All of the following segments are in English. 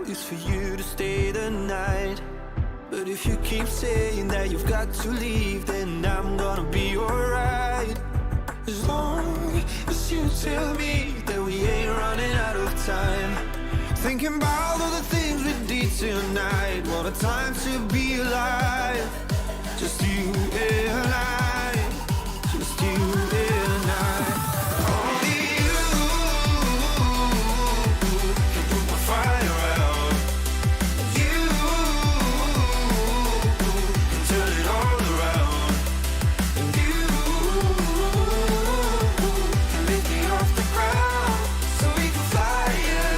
is for you to stay the night. But if you keep saying that you've got to leave, then I'm gonna be alright. As long as you tell me that we ain't running out of time. Thinking about all the things we did tonight. What a time to be alive. Just you and I. Just you and I. Only you can put my fire out. You can turn it all around. And you can lift me off the ground. So we can fly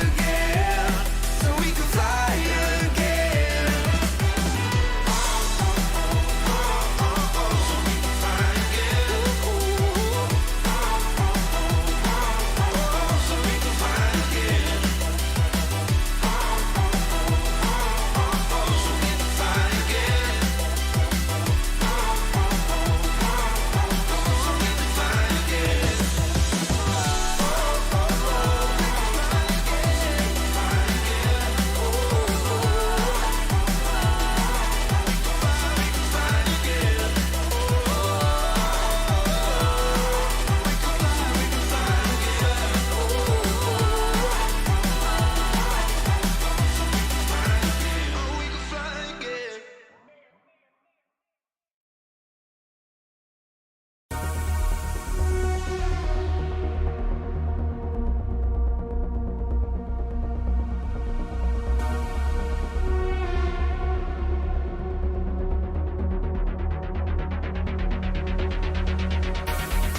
again. So we can fly again.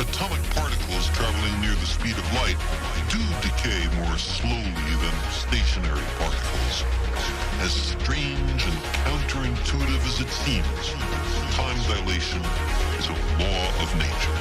Atomic particles traveling near the speed of light do decay more slowly than stationary particles. As strange and counterintuitive as it seems, time dilation is a law of nature.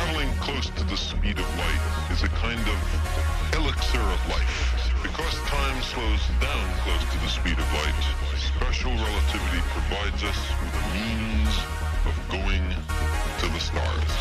Traveling close to the speed of light is a kind of elixir of life. Because time slows down close to the speed of light, special relativity provides us with a means of going to the stars.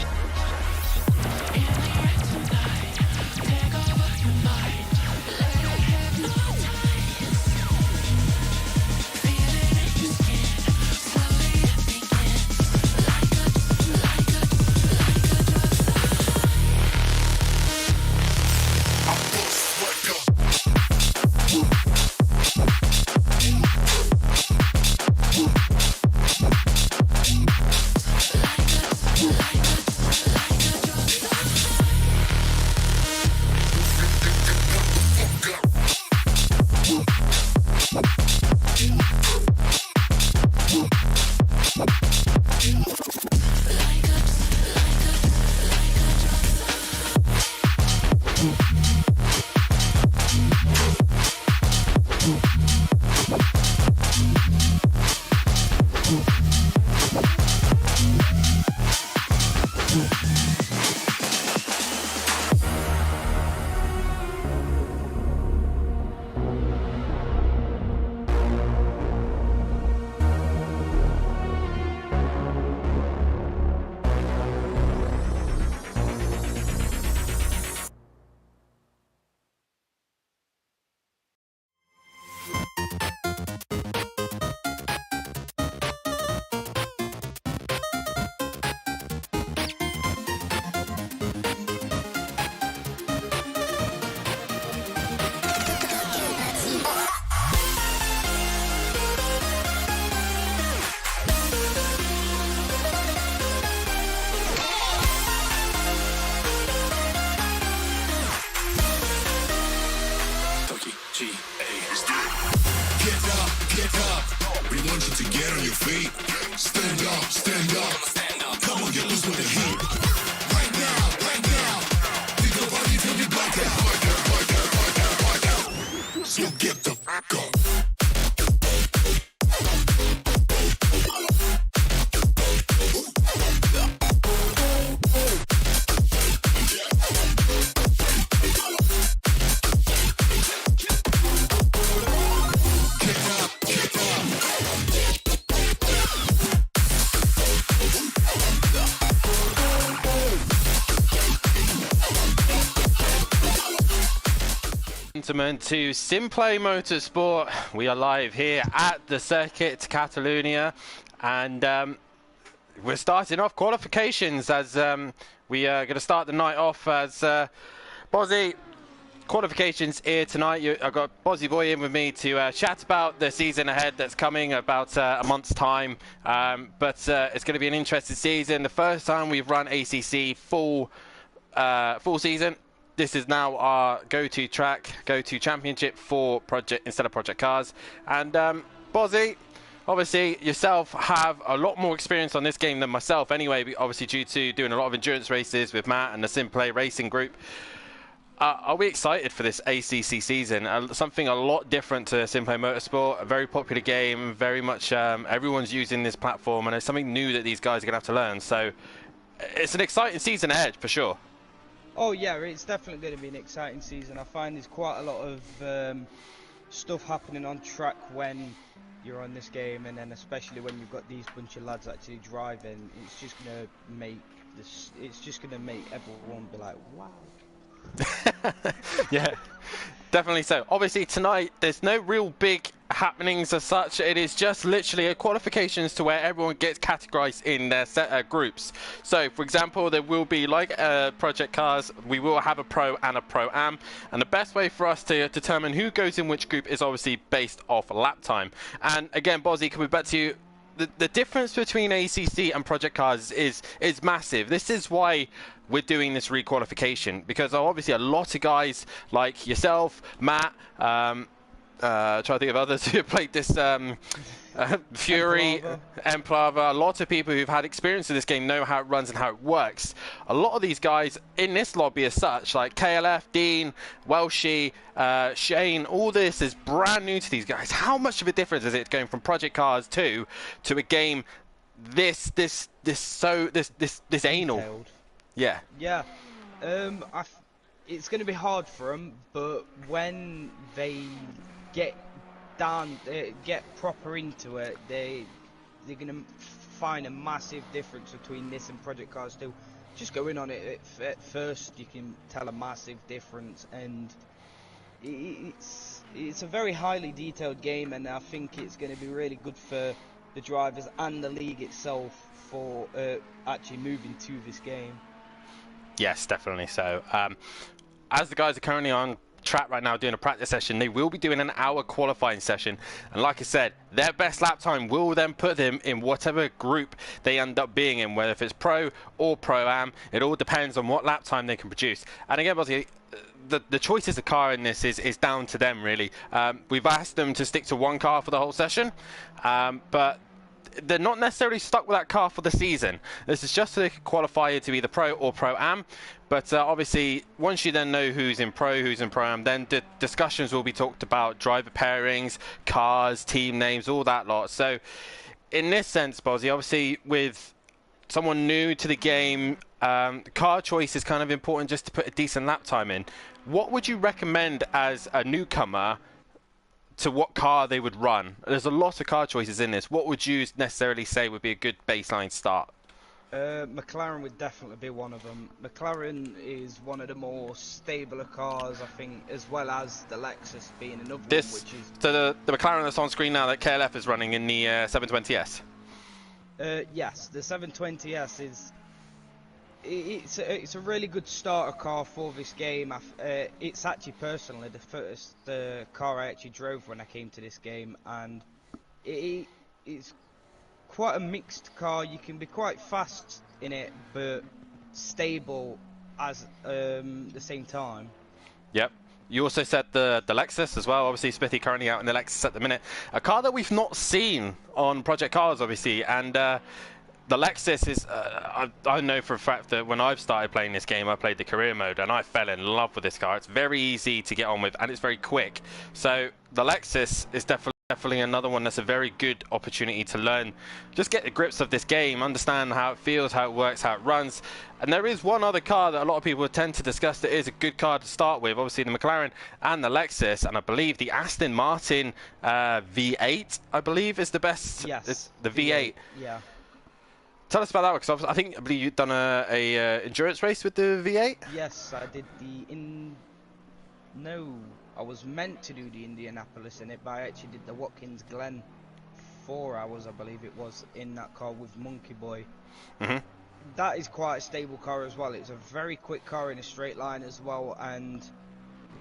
your feet. Stand up, stand up. Come on, get loose with the heat. Right now, right now. Leave your body till you black out. So get the fuck up. Gentlemen, to Simplay Motorsport. We are live here at the Circuit Catalunya, and we're starting off qualifications as we are going to start the night off as Bozzy. Qualifications here tonight. I've got Bozzy Boy in with me to chat about the season ahead that's coming about a month's time, but it's going to be an interesting season. The first time we've run ACC full season. This is now our go-to track, go-to championship for project instead of project cars. And Bozzy, obviously yourself have a lot more experience on this game than myself anyway, obviously due to doing a lot of endurance races with Matt and the Simplay Racing Group. Are we excited for this ACC season? Something a lot different to Simplay Motorsport, a very popular game, very much everyone's using this platform, and it's something new that these guys are going to have to learn. So it's an exciting season ahead for sure. Oh yeah, it's definitely going to be an exciting season. I find there's quite a lot of stuff happening on track when you're on this game, and then especially when you've got these bunch of lads actually driving. It's just going to make this. It's just going to make everyone be like, wow. Yeah, definitely so. Obviously tonight there's no real big happenings as such. It is just literally a qualifications to where everyone gets categorized in their set groups. So for example, there will be like project cars, we will have a pro and a pro-am, and the best way for us to determine who goes in which group is obviously based off lap time. And again, Bozzy, coming back to you, the difference between ACC and project cars is massive. This is why we're doing this requalification, because obviously a lot of guys like yourself, Matt, try to think of others who have played this, Fury, Emplava, a lot of people who've had experience in this game know how it runs and how it works. A lot of these guys in this lobby as such, like KLF, Dean, Welshie, Shane, all this is brand new to these guys. How much of a difference is it going from Project Cars 2 to a game this anal? Detailed. Yeah. Yeah. It's going to be hard for them, but when they get down, get proper into it, they're going to find a massive difference between this and Project Cars 2. Just going on it at first, you can tell a massive difference, and it's a very highly detailed game, and I think it's going to be really good for the drivers and the league itself for actually moving to this game. Yes, definitely so. As the guys are currently on track right now doing a practice session, they will be doing an hour qualifying session, and like I said, their best lap time will then put them in whatever group they end up being in, whether if it's pro or pro-am. It all depends on what lap time they can produce. And again, obviously, the choices of car in this is down to them really. We've asked them to stick to one car for the whole session, but they're not necessarily stuck with that car for the season. This is just so they can qualify to either pro or pro-am. But obviously, once you then know who's in pro, who's in pro-am, then the discussions will be talked about driver pairings, cars, team names, all that lot. So in this sense, Bozzy, obviously with someone new to the game, car choice is kind of important just to put a decent lap time in. What would you recommend as a newcomer to what car they would run? There's a lot of car choices in this. What would you necessarily say would be a good baseline start? McLaren would definitely be one of them. McLaren is one of the more stabler cars, I think, as well as the Lexus being another one, which is... So the McLaren that's on screen now that KLF is running in the 720S? Yes, the 720S is... It's a really good starter car for this game. It's actually personally the first car I actually drove when I came to this game, and it's quite a mixed car. You can be quite fast in it, but stable as the same time. Yep. You also said the Lexus as well. Obviously, Smithy currently out in the Lexus at the minute. A car that we've not seen on Project Cars, obviously. And the Lexus is, I know for a fact that when I've started playing this game, I played the career mode, and I fell in love with this car. It's very easy to get on with, and it's very quick. So the Lexus is definitely another one that's a very good opportunity to learn, just get the grips of this game, understand how it feels, how it works, how it runs. And there is one other car that a lot of people tend to discuss that is a good car to start with, obviously the McLaren and the Lexus, and I believe the Aston Martin V8, I believe, is the best. Yes. It's the V8. Yeah. Tell us about that one, because I believe you've done a endurance race with the V8? Yes, I did No, I was meant to do the Indianapolis in it, but I actually did the Watkins Glen 4 hours, I believe it was, in that car with Monkey Boy. Mm-hmm. That is quite a stable car as well. It's a very quick car in a straight line as well, and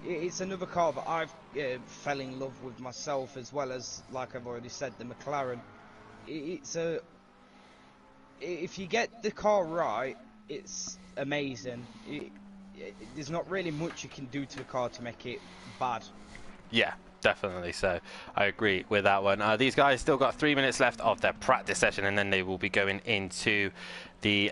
it's another car that I've fell in love with myself, as well as, like I've already said, the McLaren. If you get the car right, it's amazing. There's not really much you can do to the car to make it bad. Yeah, definitely. So I agree with that one. These guys still got 3 minutes left of their practice session, and then they will be going into the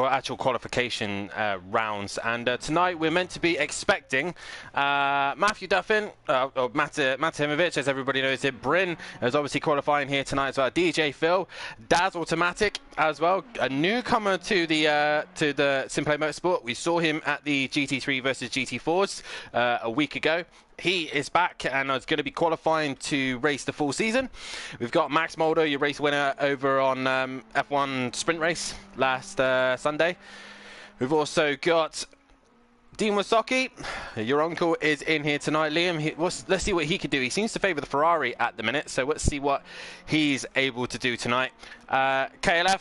actual qualification rounds. And tonight we're meant to be expecting Matthew Duffin, or Matimovic, as everybody knows it. Bryn is obviously qualifying here tonight as well. DJ Phil, Daz Automatic as well, a newcomer to the Simplay Motorsport. We saw him at the GT3 versus GT4s a week ago. He is back and is going to be qualifying to race the full season. We've got Max Mulder, your race winner over on F1 sprint race last Sunday. We've also got Dean Wasocki, your uncle, is in here tonight. Liam, let's see what he could do. He seems to favour the Ferrari at the minute, so let's see what he's able to do tonight. KLF,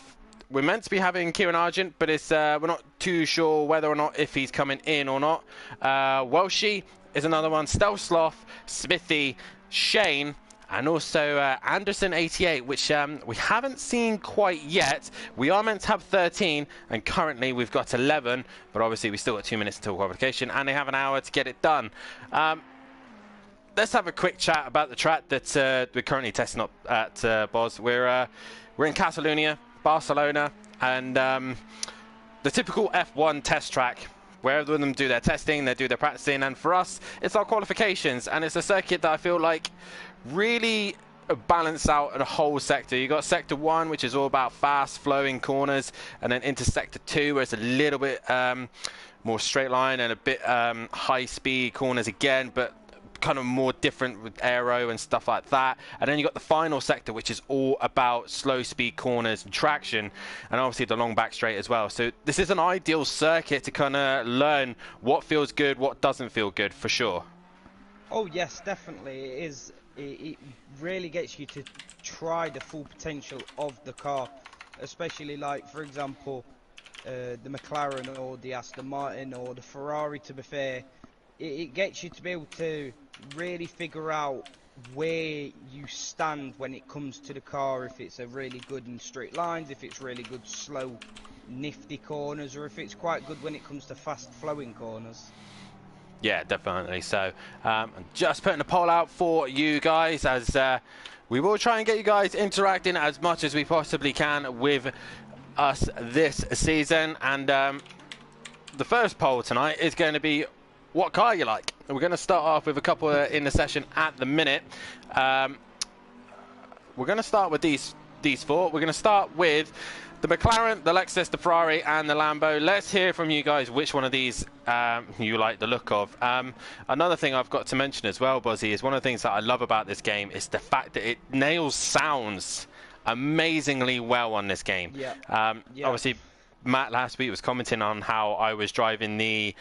we're meant to be having Kieran Argent, but it's we're not too sure whether or not if he's coming in or not. Welshie is another one. Stealth Sloth, Smithy, Shane, and also Anderson 88, which we haven't seen quite yet. We are meant to have 13, and currently we've got 11, but obviously we still got 2 minutes until qualification, and they have an hour to get it done. Let's have a quick chat about the track that we're currently testing up at Boz. We're in Catalonia, Barcelona, and the typical F1 test track, where them do their testing, they do their practicing, and for us, it's our qualifications, and it's a circuit that I feel like really balance out a whole sector. You got sector 1, which is all about fast flowing corners, and then into sector 2, where it's a little bit more straight line and a bit high speed corners again, but kind of more different with aero and stuff like that. And then you got the final sector, which is all about slow speed corners and traction, and obviously the long back straight as well. So this is an ideal circuit to kind of learn what feels good, what doesn't feel good, for sure. Oh yes, definitely it is. It really gets you to try the full potential of the car, especially like, for example, the McLaren or the Aston Martin or the Ferrari, to be fair. It gets you to be able to really figure out where you stand when it comes to the car, if it's a really good in straight lines, if it's really good slow nifty corners, or if it's quite good when it comes to fast flowing corners. Yeah, definitely. So I'm just putting a poll out for you guys, as we will try and get you guys interacting as much as we possibly can with us this season. And the first poll tonight is going to be what car you like. We're going to start off with a couple in the session at the minute. We're going to start with these four. We're going to start with the McLaren, the Lexus, the Ferrari, and the Lambo. Let's hear from you guys which one of these you like the look of. Another thing I've got to mention as well, Buzzy, is one of the things that I love about this game is the fact that it nails sounds amazingly well on this game. Yeah. Obviously, Matt last week was commenting on how I was driving the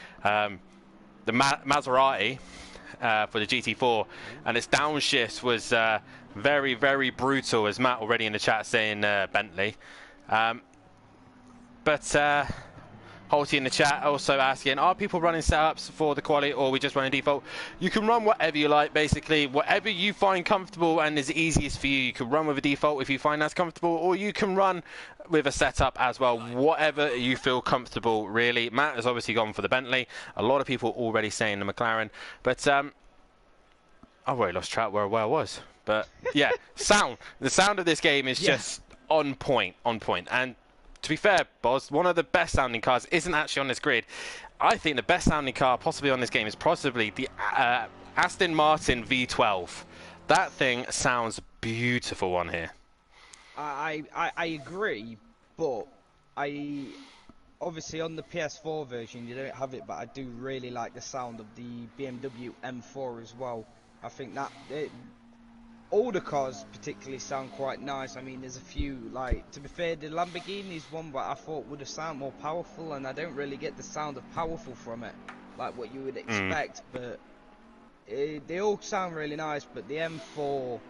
Maserati for the GT4, and its downshift was very, very brutal, as Matt already in the chat saying Bentley. But Holty in the chat also asking, are people running setups for the quali or are we just running default? You can run whatever you like, basically. Whatever you find comfortable and is easiest for you, you can run with a default if you find that's comfortable, or you can run with a setup as well. Whatever you feel comfortable, really. Matt has obviously gone for the Bentley. A lot of people already saying the McLaren. But I've already lost track where I was. But yeah, the sound of this game is just on point. And to be fair, Boz, one of the best sounding cars isn't actually on this grid. I think the best sounding car possibly on this game is possibly the Aston Martin V12. That thing sounds beautiful on here. I agree, but obviously on the PS4 version you don't have it, but I do really like the sound of the BMW M4 as well. I think that older cars particularly sound quite nice. I mean, there's a few, like, to be fair, the Lamborghini's one but I thought would have sounded more powerful, and I don't really get the sound of powerful from it, like what you would expect. But they all sound really nice. But the M4, ooh,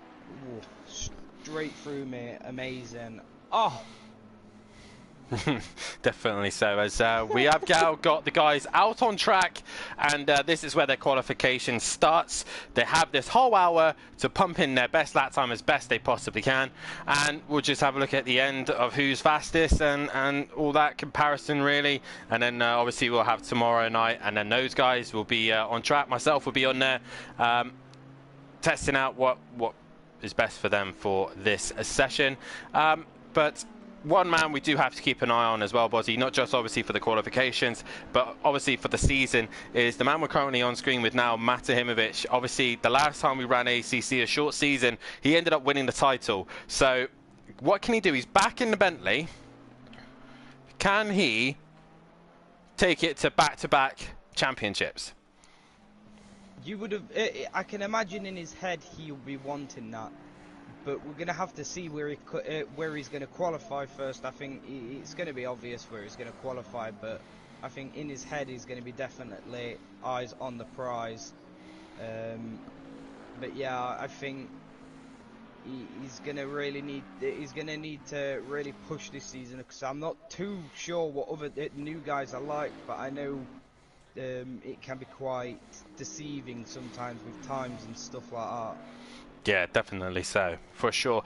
straight through me, amazing. Oh. Definitely so, as we have now got the guys out on track, and this is where their qualification starts. They have this whole hour to pump in their best lap time as best they possibly can, and we'll just have a look at the end of who's fastest and all that comparison, really. And then obviously we'll have tomorrow night, and then those guys will be on track. Myself will be on there testing out what is best for them for this session. But one man we do have to keep an eye on as well, Bozzy, not just obviously for the qualifications, but obviously for the season, is the man we're currently on screen with now, Matahimovic. Obviously, the last time we ran ACC, a short season, he ended up winning the title. So what can he do? He's back in the Bentley. Can he take it to back-to-back championships? You would have. I can imagine in his head he'll be wanting that. But we're going to have to see where he's going to qualify first. I think it's going to be obvious where he's going to qualify, but I think in his head he's going to be definitely eyes on the prize. But yeah, I think he's going to really need. He's going to need to really push this season, because I'm not too sure what other new guys are like, but I know it can be quite deceiving sometimes with times and stuff like that. Yeah, definitely so, for sure.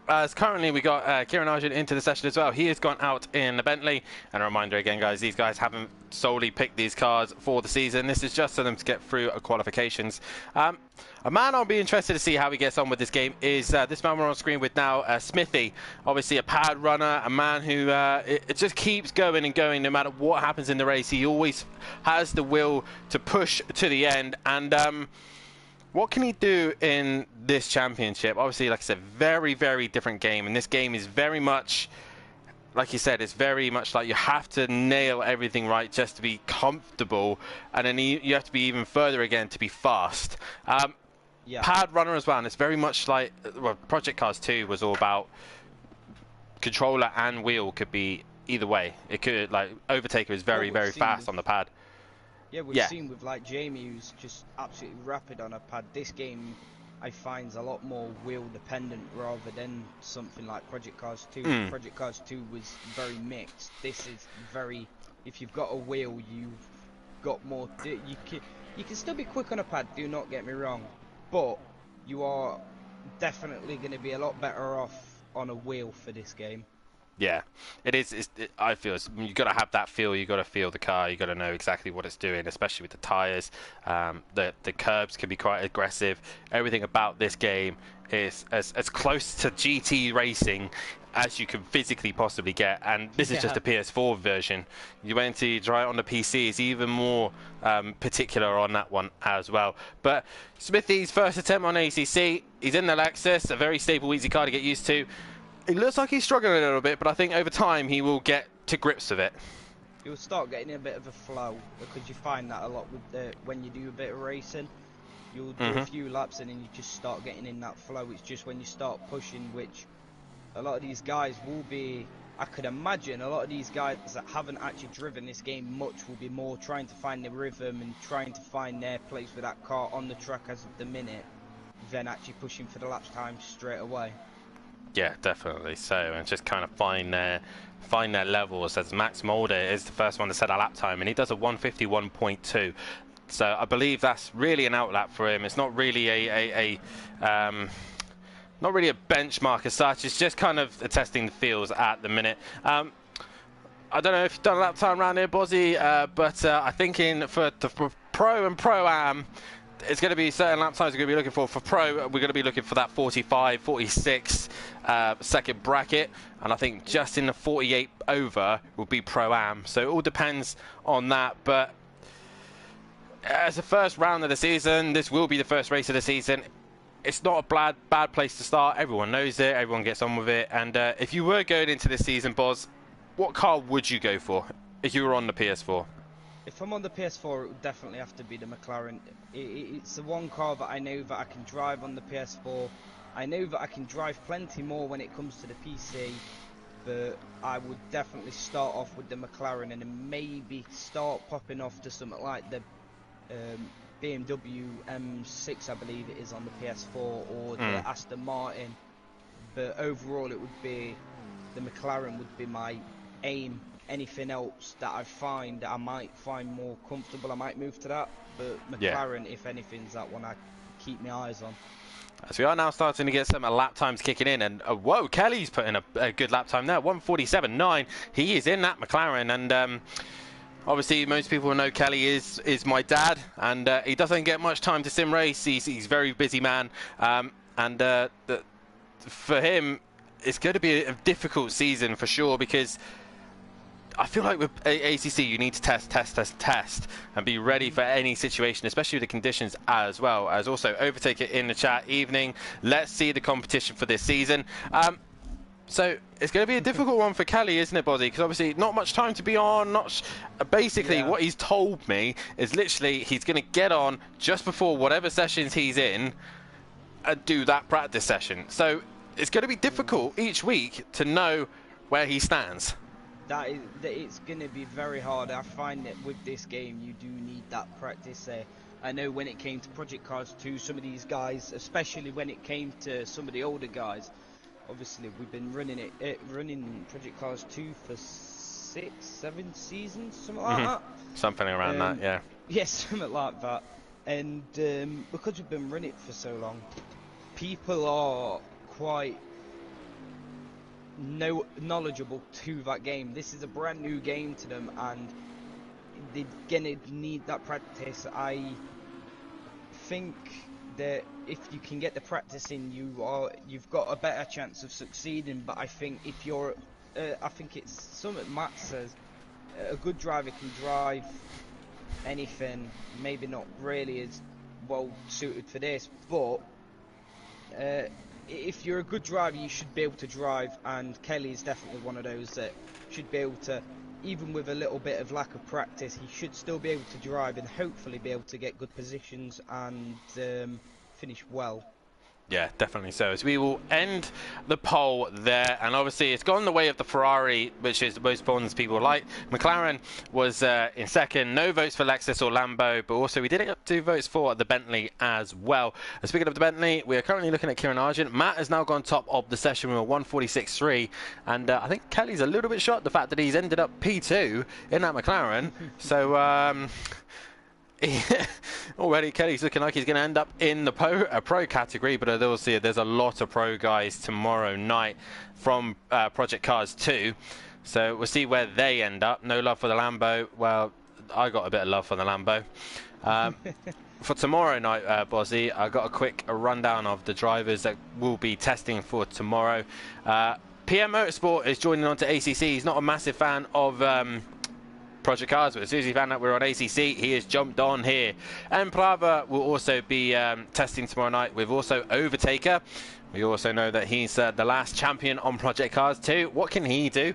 As currently we got Kieran Arjun into the session as well. He has gone out in the Bentley. And a reminder again, guys, these guys haven't solely picked these cars for the season. This is just for them to get through qualifications. A man I'll be interested to see how he gets on with this game is this man we're on screen with now, Smithy. Obviously a pad runner, a man who it just keeps going and going no matter what happens in the race. He always has the will to push to the end. And what can he do in this championship? Obviously, like I said, very, very different game. And this game is very much, like you said, it's very much like you have to nail everything right just to be comfortable. And then you have to be even further again to be fast. Yeah. Pad runner as well. And it's very much like, well, Project Cars 2 was all about controller and wheel could be either way. It could, like, Overtaker is very, very fast on the pad. Yeah, we've seen with like Jamie, who's just absolutely rapid on a pad. This game, I find, is a lot more wheel dependent rather than something like Project Cars 2. Project Cars 2 was very mixed. This is very, if you've got a wheel, you've got more. You can still be quick on a pad. Do not get me wrong, but you are definitely going to be a lot better off on a wheel for this game. Yeah, it is. I feel you've got to have that feel. You've got to feel the car. You've got to know exactly what it's doing, especially with the tyres. The curbs can be quite aggressive. Everything about this game is as close to GT racing as you can physically possibly get. And this is just a PS4 version. You went to try it on the PC. It's even more particular on that one as well. But Smithy's first attempt on ACC. He's in the Lexus, a very stable, easy car to get used to. It looks like he's struggling a little bit, but I think over time he will get to grips with it. You'll start getting a bit of a flow, because you find that a lot with when you do a bit of racing. You'll do a few laps and then you just start getting in that flow. It's just when you start pushing, which a lot of these guys will be, I could imagine a lot of these guys that haven't actually driven this game much will be more trying to find the rhythm and trying to find their place with that car on the track as of the minute, than actually pushing for the laps time straight away. Yeah, definitely. So, and just kind of find their levels. As Max Mulder is the first one to set a lap time, and he does a 151.2. So I believe that's really an outlap for him. It's not really not really a benchmark as such. It's just kind of testing the fields at the minute. I don't know if you've done a lap time around here, Bozzy, but I think for Pro and Pro-Am, it's going to be certain lap times we're going to be looking for. For Pro, we're going to be looking for that 45, 46 second bracket. And I think just in the 48 over will be Pro-Am. So it all depends on that. But as the first round of the season, this will be the first race of the season. It's not a bad place to start. Everyone knows it. Everyone gets on with it. And if you were going into this season, Boz, what car would you go for if you were on the PS4? If I'm on the PS4, it would definitely have to be the McLaren. It's the one car that I know that I can drive on the PS4. I know that I can drive plenty more when it comes to the PC, but I would definitely start off with the McLaren and then maybe start popping off to something like the BMW M6, I believe it is, on the PS4, or the Aston Martin. But overall, it would be the McLaren would be my aim. Anything else that I might find more comfortable, I might move to that. But McLaren, if anything's that one I keep my eyes on. As we are now starting to get some lap times kicking in, and whoa, Kelly's putting a good lap time there, 1:47.9. He is in that McLaren, and obviously most people know Kelly is my dad, and he doesn't get much time to sim race. He's a very busy man, and for him, it's going to be a difficult season for sure, because I feel like with ACC, you need to test, and be ready for any situation, especially with the conditions as well. As also, Overtake it in the chat evening. Let's see the competition for this season. So it's going to be a difficult one for Kelly, isn't it, Bozzy? Because obviously not much time to be on. Basically, what he's told me is literally he's going to get on just before whatever sessions he's in and do that practice session. So it's going to be difficult each week to know where he stands. It's going to be very hard. I find that with this game, you do need that practice there. I know when it came to Project Cars 2, some of these guys, especially when it came to some of the older guys, obviously we've been running Project Cars 2 for 6, 7 seasons, something like that. Something around that, yeah. Yes, something like that. And because we've been running it for so long, people are quite knowledgeable to that game. This is a brand new game to them, and they're gonna need that practice. I think that if you can get the practice in, you've got a better chance of succeeding. But I think if you're I think it's something Matt says, a good driver can drive anything, maybe not really as well suited for this, but if you're a good driver, you should be able to drive, and Kelly is definitely one of those that should be able to, even with a little bit of lack of practice, he should still be able to drive and hopefully be able to get good positions and finish well. Yeah, definitely so. So we will end the poll there, and obviously it's gone the way of the Ferrari, which is the most bonds people like. McLaren was in second. No votes for Lexus or Lambo, but also we did get 2 votes for the Bentley as well. And speaking of the Bentley, we are currently looking at Kieran Argent. Matt has now gone top of the session with a 1:46.3, and I think Kelly's a little bit shocked the fact that he's ended up P2 in that McLaren. So already Kelly's looking like he's going to end up in the pro category, but obviously there's a lot of pro guys tomorrow night from Project Cars 2, so we'll see where they end up. No love for the Lambo. Well, I got a bit of love for the Lambo. For tomorrow night, Bozzy, I got a quick rundown of the drivers that will be testing for tomorrow. PM Motorsport is joining on to ACC. He's not a massive fan of Project Cars, but as soon as he found out we were on ACC, he has jumped on here. And Prava will also be testing tomorrow night with also Overtaker. We also know that he's the last champion on Project Cars 2. What can he do?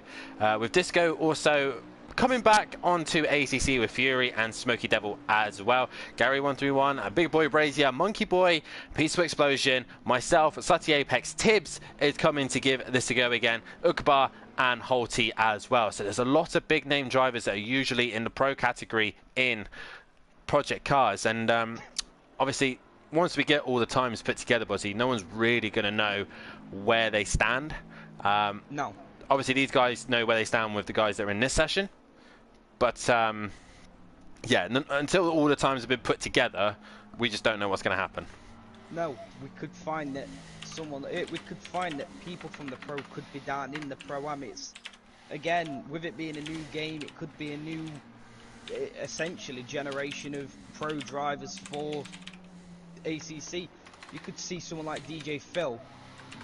With Disco also coming back onto ACC with Fury and Smoky Devil as well. Gary131, Big Boy Brazier, Monkey Boy, Peaceful Explosion, myself, Sati Apex, Tibbs is coming to give this a go again. Ukbar and Holty as well. So there's a lot of big name drivers that are usually in the pro category in Project Cars, and obviously once we get all the times put together, Bozzy, no one's really going to know where they stand. No. Obviously, these guys know where they stand with the guys that are in this session. But, yeah, until all the times have been put together, we just don't know what's going to happen. No, we could find that we could find that people from the Pro could be down in the Pro-Am. It's, again, with it being a new game, it could be a new, essentially, generation of Pro drivers for ACC. You could see someone like DJ Phil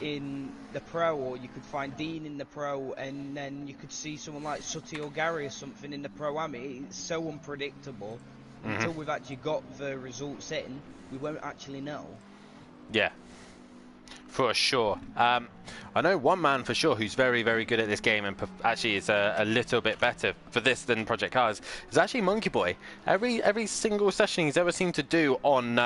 in the Pro, or you could find Dean in the Pro, and then you could see someone like Sutty or Gary or something in the Pro-Am. It's so unpredictable. Until we've actually got the results in, we won't actually know. Yeah, for sure. I know one man for sure who's very, very good at this game and actually is a little bit better for this than Project Cars. Is actually Monkey Boy. Every single session he's ever seemed to do on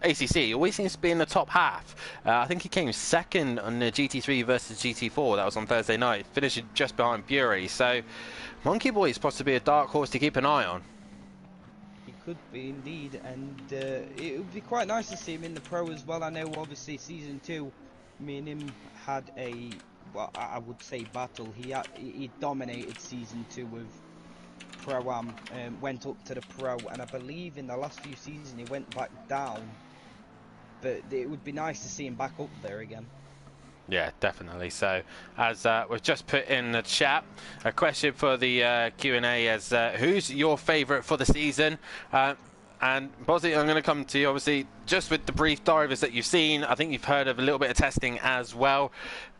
ACC, he always seems to be in the top half. I think he came second on the GT3 versus GT4. That was on Thursday night, finishing just behind Bury. So Monkey Boy is possibly a dark horse to keep an eye on. Could be indeed, and it would be quite nice to see him in the Pro as well. I know obviously season 2, me and him had a, well, I would say battle. He dominated season 2 with Pro-Am, went up to the Pro, and I believe in the last few seasons he went back down. But it would be nice to see him back up there again. Yeah, definitely. So, as we've just put in the chat, a question for the Q&A is, who's your favourite for the season? And Bozzy, I'm going to come to you, obviously, just with the brief drivers that you've seen. I think you've heard of a little bit of testing as well.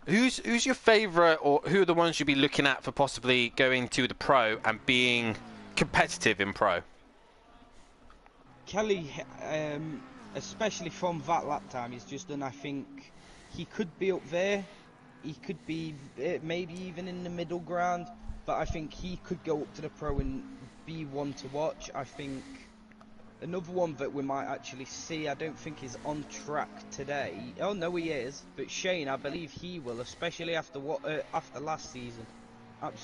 Who's your favourite, or who are the ones you'd be looking at for possibly going to the Pro and being competitive in Pro? Kelly, especially from that lap time he's just done, I think he could be up there, he could be maybe even in the middle ground, but I think he could go up to the Pro and be one to watch. I think another one that we might actually see, I don't think he's on track today. Oh no, he is, but Shane, I believe he will, especially after last season.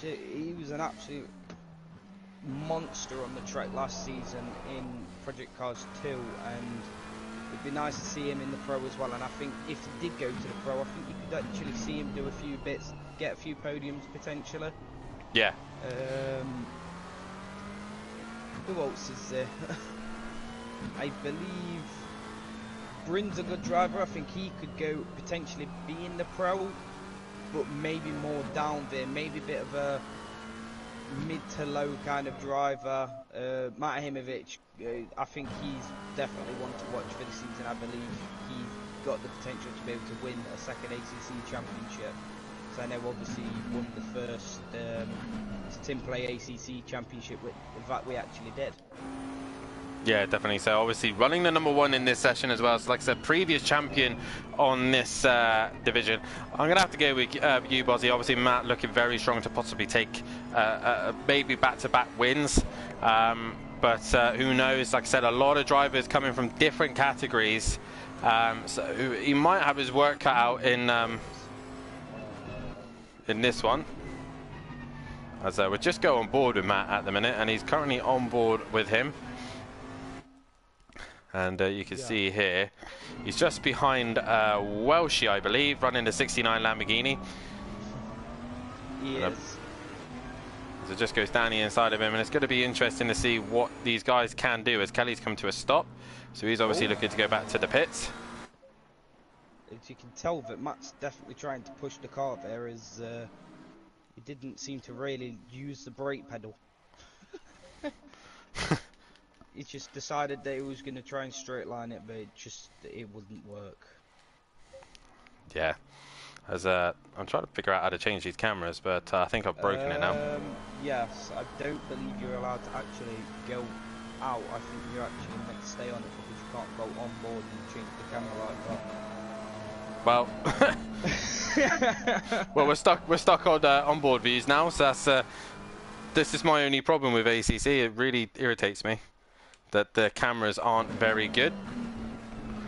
He was an absolute monster on the track last season in Project Cars 2, and it'd be nice to see him in the Pro as well. And I think if he did go to the Pro, I think you could actually see him do a few bits, get a few podiums potentially. Yeah. Who else is there? I believe Bryn's a good driver. I think he could go potentially be in the Pro, but maybe more down there, maybe a bit of a mid to low kind of driver. Matt Himovic, I think he's definitely one to watch for the season. I believe he's got the potential to be able to win a second ACC championship. So I know obviously he won the first Simplay ACC championship that we actually did. Yeah, definitely. So obviously running the #1 in this session as well. So like I said, previous champion on this division. I'm going to have to go with you, Bozzy. Obviously Matt looking very strong to possibly take maybe back-to-back wins. But who knows? Like I said, a lot of drivers coming from different categories. So he might have his work cut out in this one. As we'll just go on board with Matt at the minute, and he's currently on board with him. And you can see here, he's just behind Welshie, I believe, running the 69 Lamborghini. Yes. So it just goes down the inside of him, and it's going to be interesting to see what these guys can do as Kelly's come to a stop. So he's obviously looking to go back to the pits. As you can tell that Matt's definitely trying to push the car there, as he didn't seem to really use the brake pedal. He just decided that he was going to try and straight line it, but it wouldn't work. Yeah, as I'm trying to figure out how to change these cameras, but I think I've broken it now. Yes, I don't believe you're allowed to actually go out. I think you're actually meant to stay on it because you can't go on board and change the camera like that. Well, well, we're stuck on onboard views now, so that's this is my only problem with ACC. It really irritates me that the cameras aren't very good.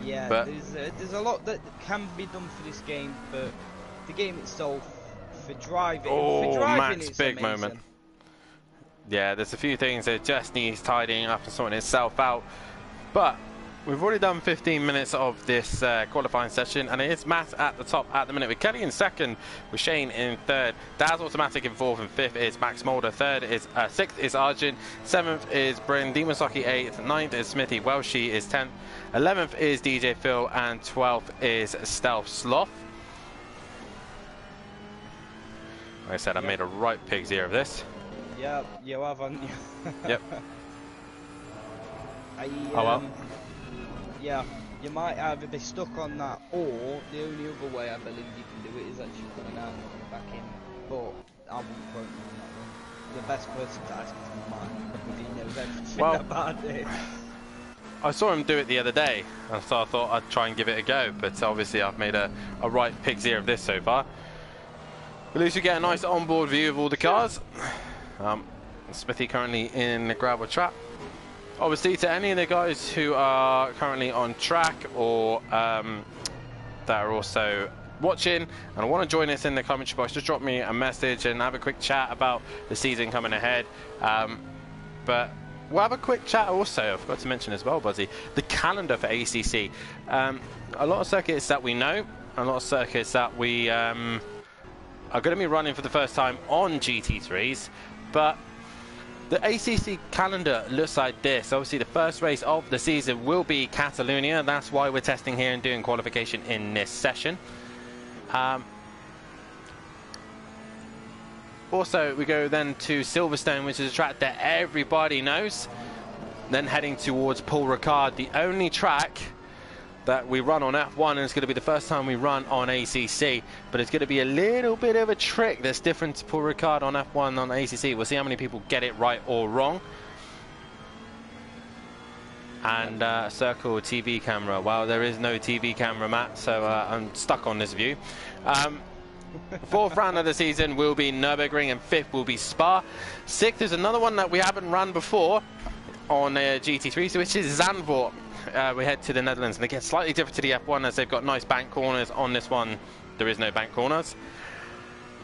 Yeah, but there's a lot that can be done for this game, but the game itself, for driving, Matt's it's big amazing. moment. Yeah, there's a few things that just needs tidying up and sorting itself out. But we've already done 15 minutes of this qualifying session, and it is Matt at the top at the minute, with Kelly in second, with Shane in third, Daz Automatic in fourth, and fifth is Max Mulder, sixth is Arjun, seventh is Bryn Demasaki, eighth, ninth is Smithy Welshie is 10th, 11th is DJ Phil, and 12th is Stealth Sloth. Like I said, I made a right pig's ear of this. Yep, you haven't you? Yep. Oh well. Yeah, you might either be stuck on that, or the only other way I believe you can do it is actually coming out and coming back in. But I wouldn't quote you on that one. The best person to ask is Mike, because he knows everything about it. I saw him do it the other day, and so I thought I'd try and give it a go, but obviously I've made a right pig's ear of this so far. At least you get a nice onboard view of all the cars. Smithy currently in the gravel trap. Obviously, to any of the guys who are currently on track or that are also watching and want to join us in the commentary box, just drop me a message and have a quick chat about the season coming ahead. But we'll have a quick chat also, I forgot to mention as well, Buzzy, the calendar for ACC. A lot of circuits that we know, a lot of circuits that we are going to be running for the first time on GT3s, but the ACC calendar looks like this. Obviously, the first race of the season will be Catalonia. That's why we're testing here and doing qualification in this session. Also, we go then to Silverstone, which is a track that everybody knows. Then heading towards Paul Ricard, the only track that we run on F1, and it's going to be the first time we run on ACC, but it's going to be a little bit of a trick that's different to Paul Ricard on F1 on ACC. We'll see how many people get it right or wrong. And circle TV camera. Well, there is no TV camera, Matt, so I'm stuck on this view. Fourth round of the season will be Nürburgring, and fifth will be Spa. Sixth is another one that we haven't run before on GT3, so which is Zandvoort. We head to the Netherlands, and they get slightly different to the F1 as they've got nice bank corners. On this one, there is no bank corners.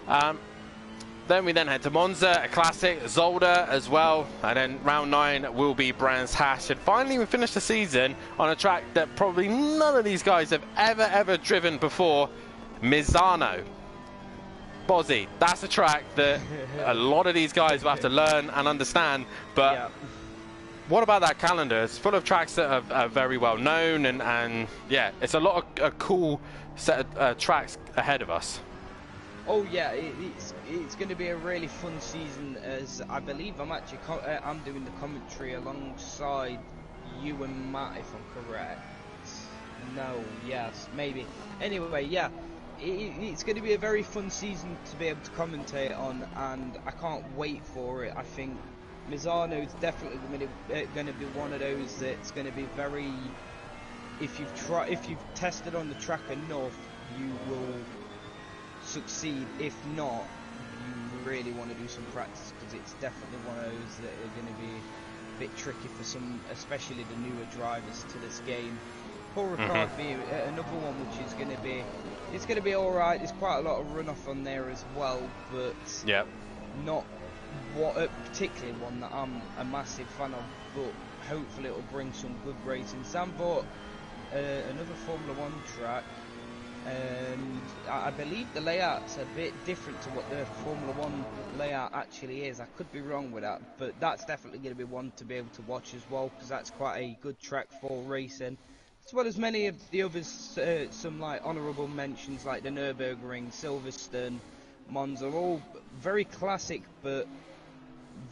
Then we head to Monza, a classic, Zolder as well, and then round 9 will be Brands Hatch. And finally, we finish the season on a track that probably none of these guys have ever driven before, Misano. Bozzy, that's a track that a lot of these guys will have to learn and understand, but yeah. What about that calendar? It's full of tracks that are very well known, and yeah, it's a lot of a cool set of tracks ahead of us. Oh yeah, it's going to be a really fun season, as I believe I'm actually I'm doing the commentary alongside you and Matt, if I'm correct. No, yes, maybe. Anyway, yeah, it's going to be a very fun season to be able to commentate on, and I can't wait for it. I think Misano is definitely going to be one of those that's going to be very. If you've tested on the track enough, you will succeed. If not, you really want to do some practice, because it's definitely one of those that are going to be a bit tricky for some, especially the newer drivers to this game. Paul Ricard being another one which is going to be, it's going to be all right. There's quite a lot of runoff on there as well, but not particularly one that I'm a massive fan of. But hopefully it'll bring some good racing. Zandvoort, another Formula 1 track. I believe the layout's a bit different to what the Formula 1 layout actually is. I could be wrong with that, but that's definitely going to be one to be able to watch as well, because that's quite a good track for racing, as well as many of the others. Some like honourable mentions like the Nürburgring, Silverstone, Monza, all very classic but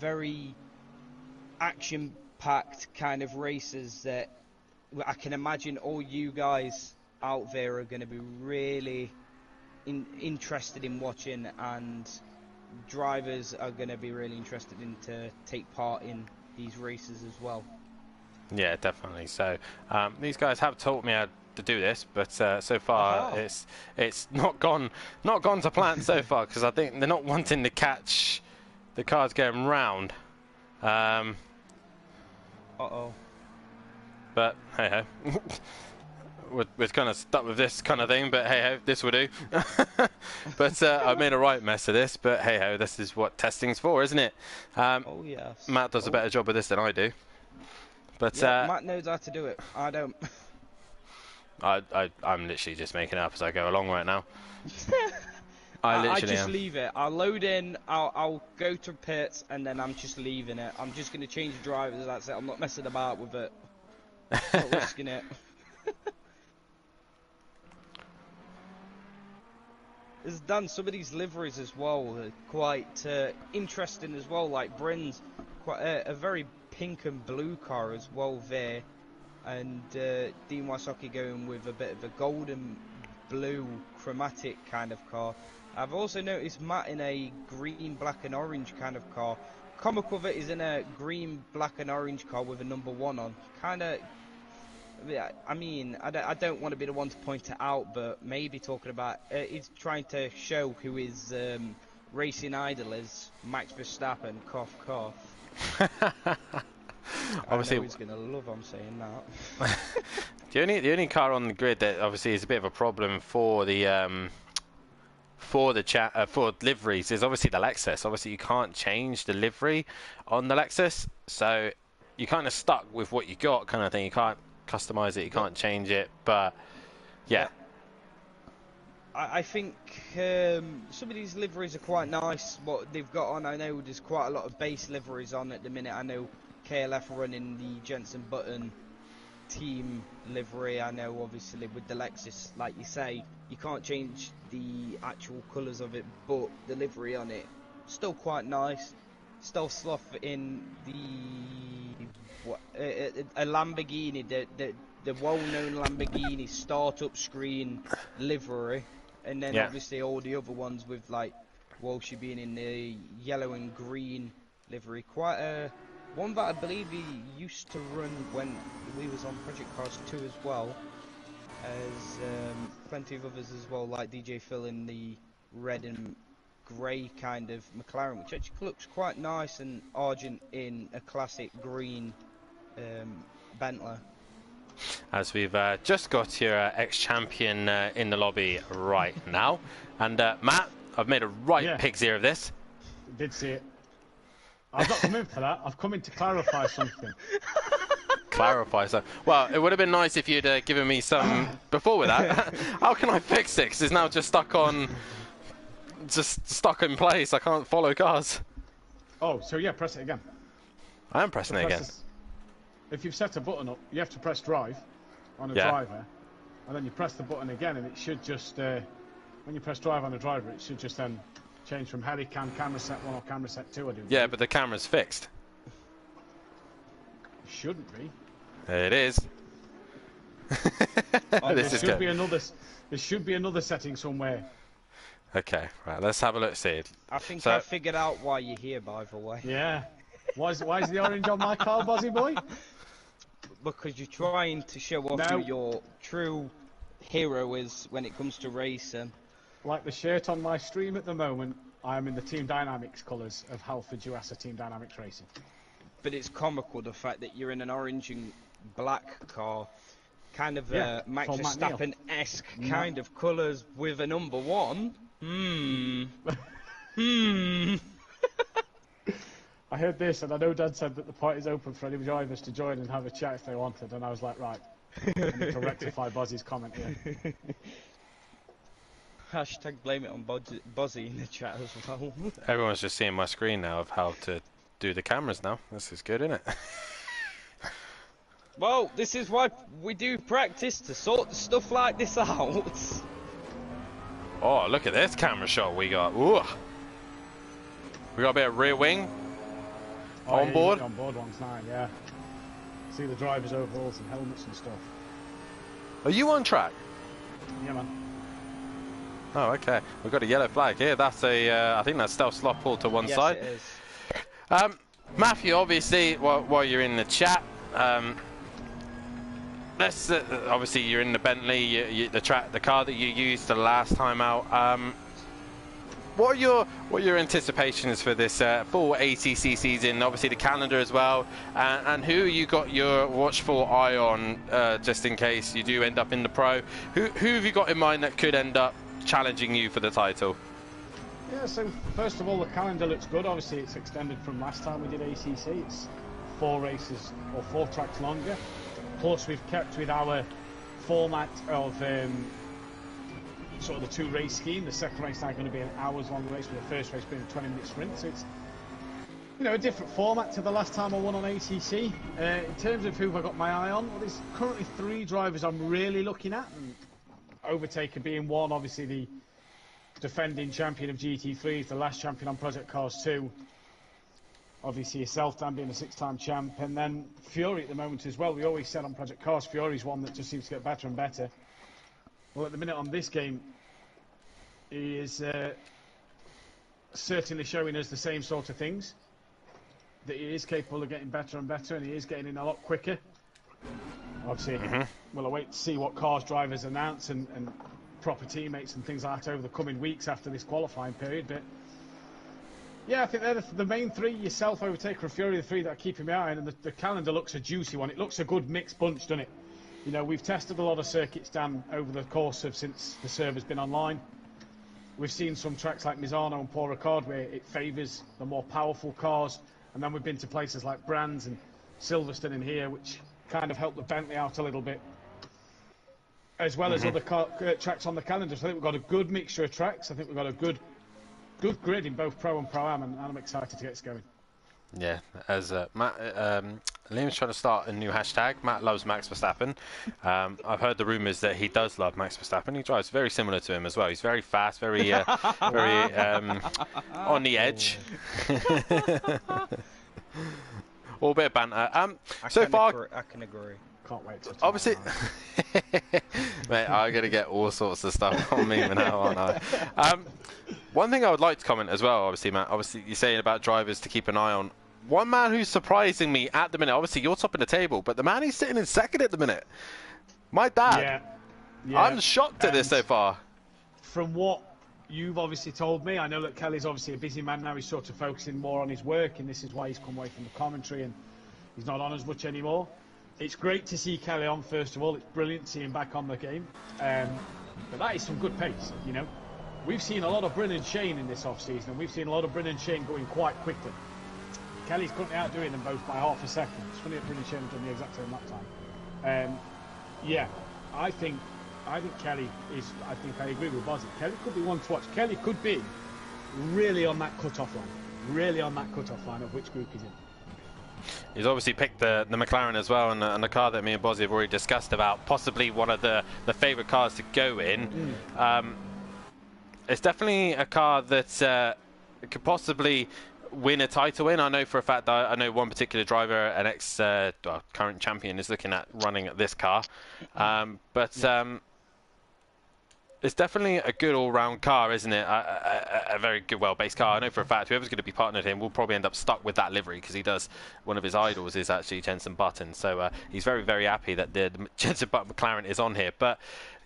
very action-packed kind of races that I can imagine all you guys out there are going to be really interested in watching, and drivers are going to be really interested in to take part in these races as well. Yeah, definitely. So these guys have taught me how to do this, but so far it's not gone to plan so far, because I think they're not wanting to catch the cars going round. But hey ho. We're kind of stuck with this kind of thing, but hey ho, this will do. But I made a right mess of this, but hey ho, this is what testing's for, isn't it? Oh yes. Matt does a better job of this than I do. But yeah, Matt knows how to do it. I don't. I'm literally just making it up as I go along right now. I just leave it. I'll load in, I'll go to pits, and then I'm just leaving it. I'm just going to change drivers, that's it. I'm not messing about with it. Not risking it. It's done some of these liveries as well, quite interesting as well, like Bryn's, quite a very pink and blue car as well there. And Dean Wysocki going with a bit of a golden blue chromatic kind of car. I've also noticed Matt in a green, black and orange kind of car. Comic with it is in a green, black and orange car with a number 1 on. Kind of, I mean, I don't want to be the one to point it out, but maybe talking about, he's trying to show who his racing idol is, Max Verstappen, cough, cough. Obviously, he's gonna love I'm saying that. the only car on the grid that obviously is a bit of a problem for the for liveries is obviously the Lexus. Obviously, you can't change the livery on the Lexus, so you're kind of stuck with what you got, kind of thing. You can't customize it, you can't change it. But yeah, I think some of these liveries are quite nice. What they've got on, I know there's quite a lot of base liveries on at the minute. I know KLF are running the Jensen Button team livery. I know obviously with the Lexus, like you say, you can't change the actual colours of it, but the livery on it still quite nice. Still sloth in a Lamborghini, the well-known Lamborghini startup screen livery, and then obviously all the other ones with like Walshy being in the yellow and green livery. Quite a one that I believe he used to run when we was on Project Cars 2 as well, as plenty of others as well, like DJ Phil in the red and grey kind of McLaren, which actually looks quite nice, and Argent in a classic green Bentley. As we've just got your ex-champion in the lobby right now, and Matt, I've made a pig's ear of this. Did see it. I've not come in for that. I've come in to clarify something. Clarify something. Well, it would have been nice if you'd given me some before with that. How can I fix it? 'Cause it's now just stuck in place. I can't follow cars. Oh, so yeah, press it again. I am pressing it again. If you've set a button up, you have to press drive on a driver, and then you press the button again, and it should just, when you press drive on a driver, it should just then change from Helican, camera set 1 or camera set 2. Yeah, but the camera's fixed. It shouldn't be. It is. This is good. There should be another setting somewhere. Okay, right, let's have a look, see it. I think I figured out why you're here, by the way. Yeah. Why is the orange on my car, Bozzy boy? Because you're trying to show off who your true hero is when it comes to racing. Like the shirt on my stream at the moment, I am in the Team Dynamics colours of Halford Juassa Team Dynamics Racing. But it's comical the fact that you're in an orange and black car, kind of Max Verstappen-esque kind of colours with a number 1. I heard this, and I know Dad said that the party's open for any drivers to join and have a chat if they wanted, and I was like, right, I need to rectify Bozzy's comment here. Hashtag blame it on Bozzy in the chat as well. Everyone's just seeing my screen now of how to do the cameras now. This is good, isn't it? Well, this is why we do practice, to sort stuff like this out. Oh, look at this camera shot we got. Ooh. We got a bit of rear wing. On board? On board one's nice, yeah. See the driver's overalls and helmets and stuff. Are you on track? Yeah, man. Oh, okay. We've got a yellow flag here. That's I think that's Stealth Slot pulled to one side. Yes, it is. Matthew, obviously, while you're in the chat, let's obviously you're in the Bentley, the car that you used the last time out. What are your anticipations for this full ATC season? Obviously the calendar as well, and who you got your watchful eye on, just in case you do end up in the pro. Who have you got in mind that could end up challenging you for the title? Yeah, so first of all, the calendar looks good. Obviously it's extended from last time we did ACC. It's 4 races or 4 tracks longer. Plus, we've kept with our format of sort of the 2 race scheme. The second race now going to be an hours long race, with the first race being a 20-minute sprint. So it's, you know, a different format to the last time I won on ACC. In terms of who have I got my eye on, well, there's currently 3 drivers I'm really looking at. And Overtaker being one, obviously the defending champion of GT3, the last champion on Project Cars 2. Obviously yourself, Dan, being a 6-time champ, and then Fury at the moment as well. We always said on Project Cars, Fury's one that just seems to get better and better. Well, at the minute on this game, he is certainly showing us the same sort of things. That he is capable of getting better and better, and he is getting in a lot quicker. Obviously, we'll await to see what cars drivers announce and proper teammates and things like that over the coming weeks after this qualifying period. But yeah, I think they're the main 3, yourself, Overtaker and Fury, the 3 that are keeping me eye on, and the calendar looks a juicy one. It looks a good mixed bunch, doesn't it? You know, we've tested a lot of circuits, Dan, over the course of since the server's been online. We've seen some tracks like Misano and Paul Ricard where it favours the more powerful cars, and then we've been to places like Brands and Silverstone in here, which kind of helped the Bentley out a little bit, as well as other tracks on the calendar. So I think we've got a good mixture of tracks. I think we've got a good grid in both Pro and Pro-Am, and I'm excited to get this going. Yeah, as Matt, Liam's trying to start a new hashtag. Matt loves Max Verstappen. I've heard the rumours that he does love Max Verstappen. He drives very similar to him as well. He's very fast, very on the edge. All a bit of banter. So far, I can agree. Can't wait to obviously, mate, I'm gonna get all sorts of stuff on me now, aren't I? One thing I would like to comment as well, obviously, Matt. Obviously, you're saying about drivers to keep an eye on. One man who's surprising me at the minute. Obviously, you're top of the table, but the man who's sitting in second at the minute, my dad. Yeah. I'm shocked at this so far. From what you've obviously told me, I know that Kelly's obviously a busy man now. He's sort of focusing more on his work, and this is why he's come away from the commentary and he's not on as much anymore. It's great to see Kelly on, first of all. It's brilliant to see him back on the game. But that is some good pace, you know. We've seen a lot of Bryn and Shane in this off-season, and we've seen a lot of Bryn and Shane going quite quickly. Kelly's currently outdoing them both by half a second. It's funny that Bryn and Shane have done the exact same that time. Yeah, I think Kelly is, I think I agree with Bozzy. Kelly could be one to watch. Kelly could be really on that cut-off line of which group he's in. He's obviously picked the McLaren as well, and the car that me and Bozzy have already discussed about, possibly one of the favourite cars to go in. It's definitely a car that could possibly win a title in. I know for a fact that I know one particular driver, an current champion, is looking at running this car. It's definitely a good all-round car, isn't it? A very good, well-based car. I know for a fact whoever's going to be partnered him will probably end up stuck with that livery, because he does. One of his idols is actually Jenson Button, so he's very, very happy that the Jenson Button McLaren is on here. But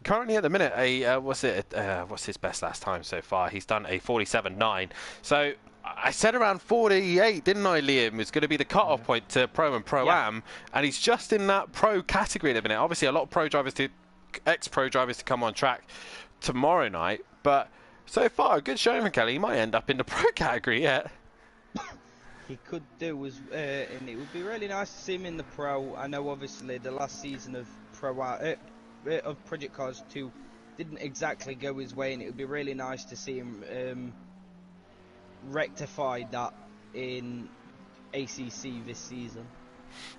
currently at the minute, what's his best last time so far? He's done a 47.9. So I said around 48, didn't I, Liam? It's going to be the cut-off point to Pro and Pro-Am, and he's just in that Pro category at the minute. Obviously, a lot of Pro drivers ex-Pro drivers to come on track tomorrow night, but so far a good showing for Kelly. He might end up in the Pro category yet. He could do, and it would be really nice to see him in the Pro. I know obviously the last season of Project Cars 2 didn't exactly go his way, and it would be really nice to see him rectify that in ACC this season.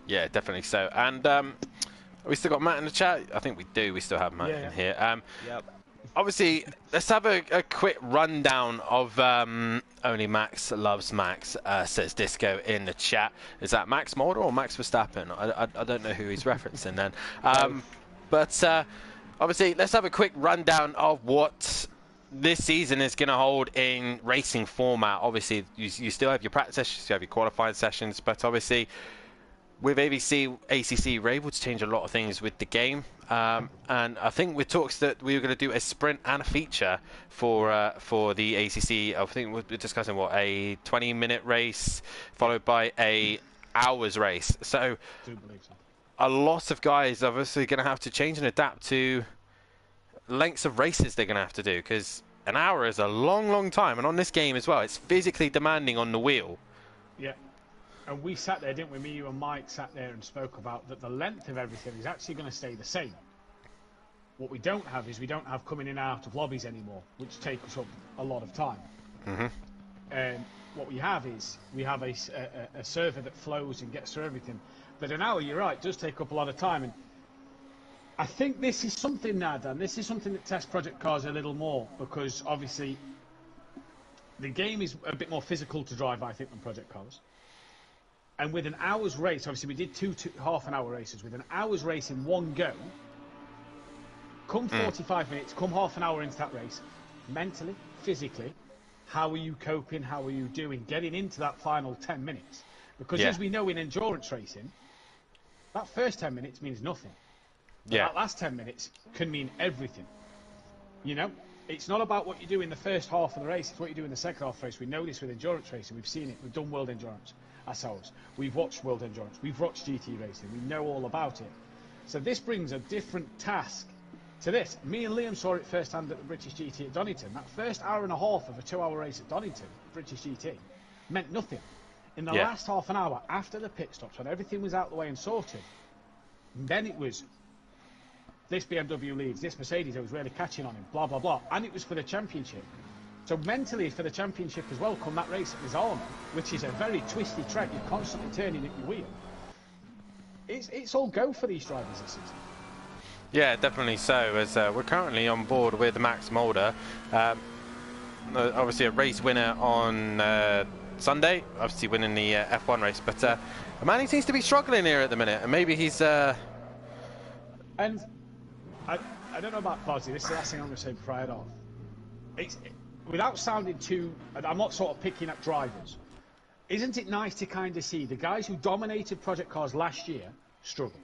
Yeah, definitely so. And we still got Matt in the chat. I think we do. We still have Matt in here. Yep. Obviously, let's have a quick rundown of Only Max Loves Max, says Disco in the chat. Is that Max Mulder or Max Verstappen? I don't know who he's referencing then. But obviously, let's have a quick rundown of what this season is going to hold in racing format. Obviously, you still have your practice sessions, you have your qualifying sessions, but obviously, with ACC, we're able to change a lot of things with the game. And I think with talks that we were going to do a sprint and a feature for the ACC. I think we're discussing a 20-minute race followed by a hours race. So a lot of guys obviously going to have to change and adapt to lengths of races they're going to have to do, because an hour is a long, long time. And on this game as well, it's physically demanding on the wheel. Yeah. And we sat there, didn't we? Me, you and Mike sat there and spoke about that the length of everything is actually going to stay the same. What we don't have is we don't have coming in and out of lobbies anymore, which takes up a lot of time. What we have is we have a server that flows and gets through everything. But an hour, you're right, does take up a lot of time. And I think this is something now, Dan, this is something that tests Project Cars a little more, because obviously the game is a bit more physical to drive, I think, than Project Cars. And with an hour's race, obviously we did two half-an-hour races. With an hour's race in one go, come 45 minutes, come half an hour into that race, mentally, physically, how are you coping? How are you doing? Getting into that final 10 minutes. Because as we know in endurance racing, that first 10 minutes means nothing. But that last 10 minutes can mean everything. You know? It's not about what you do in the first half of the race, it's what you do in the second half of the race. We know this with endurance racing, we've seen it, we've done World Endurance ourselves. We've watched World Endurance, we've watched GT racing, we know all about it. So this brings a different task to this. Me and Liam saw it firsthand at the British GT at Donington. That first hour and a half of a 2-hour race at Donington, British GT, meant nothing. In the last half an hour, after the pit stops, when everything was out the way and sorted, then it was, this BMW leads, this Mercedes was really catching on him, blah, blah, blah. And it was for the championship. So mentally for the championship as well, come that race at Misano, which is a very twisty track, you're constantly turning at your wheel. It's all go for these drivers this season. Yeah, definitely so, as we're currently on board with Max Mulder. Obviously a race winner on Sunday, obviously winning the F1 race, but a man, he seems to be struggling here at the minute, and maybe he's... And I don't know about Bozzy, this is the last thing I'm going to say before I head off. Without sounding too... I'm not sort of picking up drivers. Isn't it nice to kind of see the guys who dominated Project Cars last year struggle?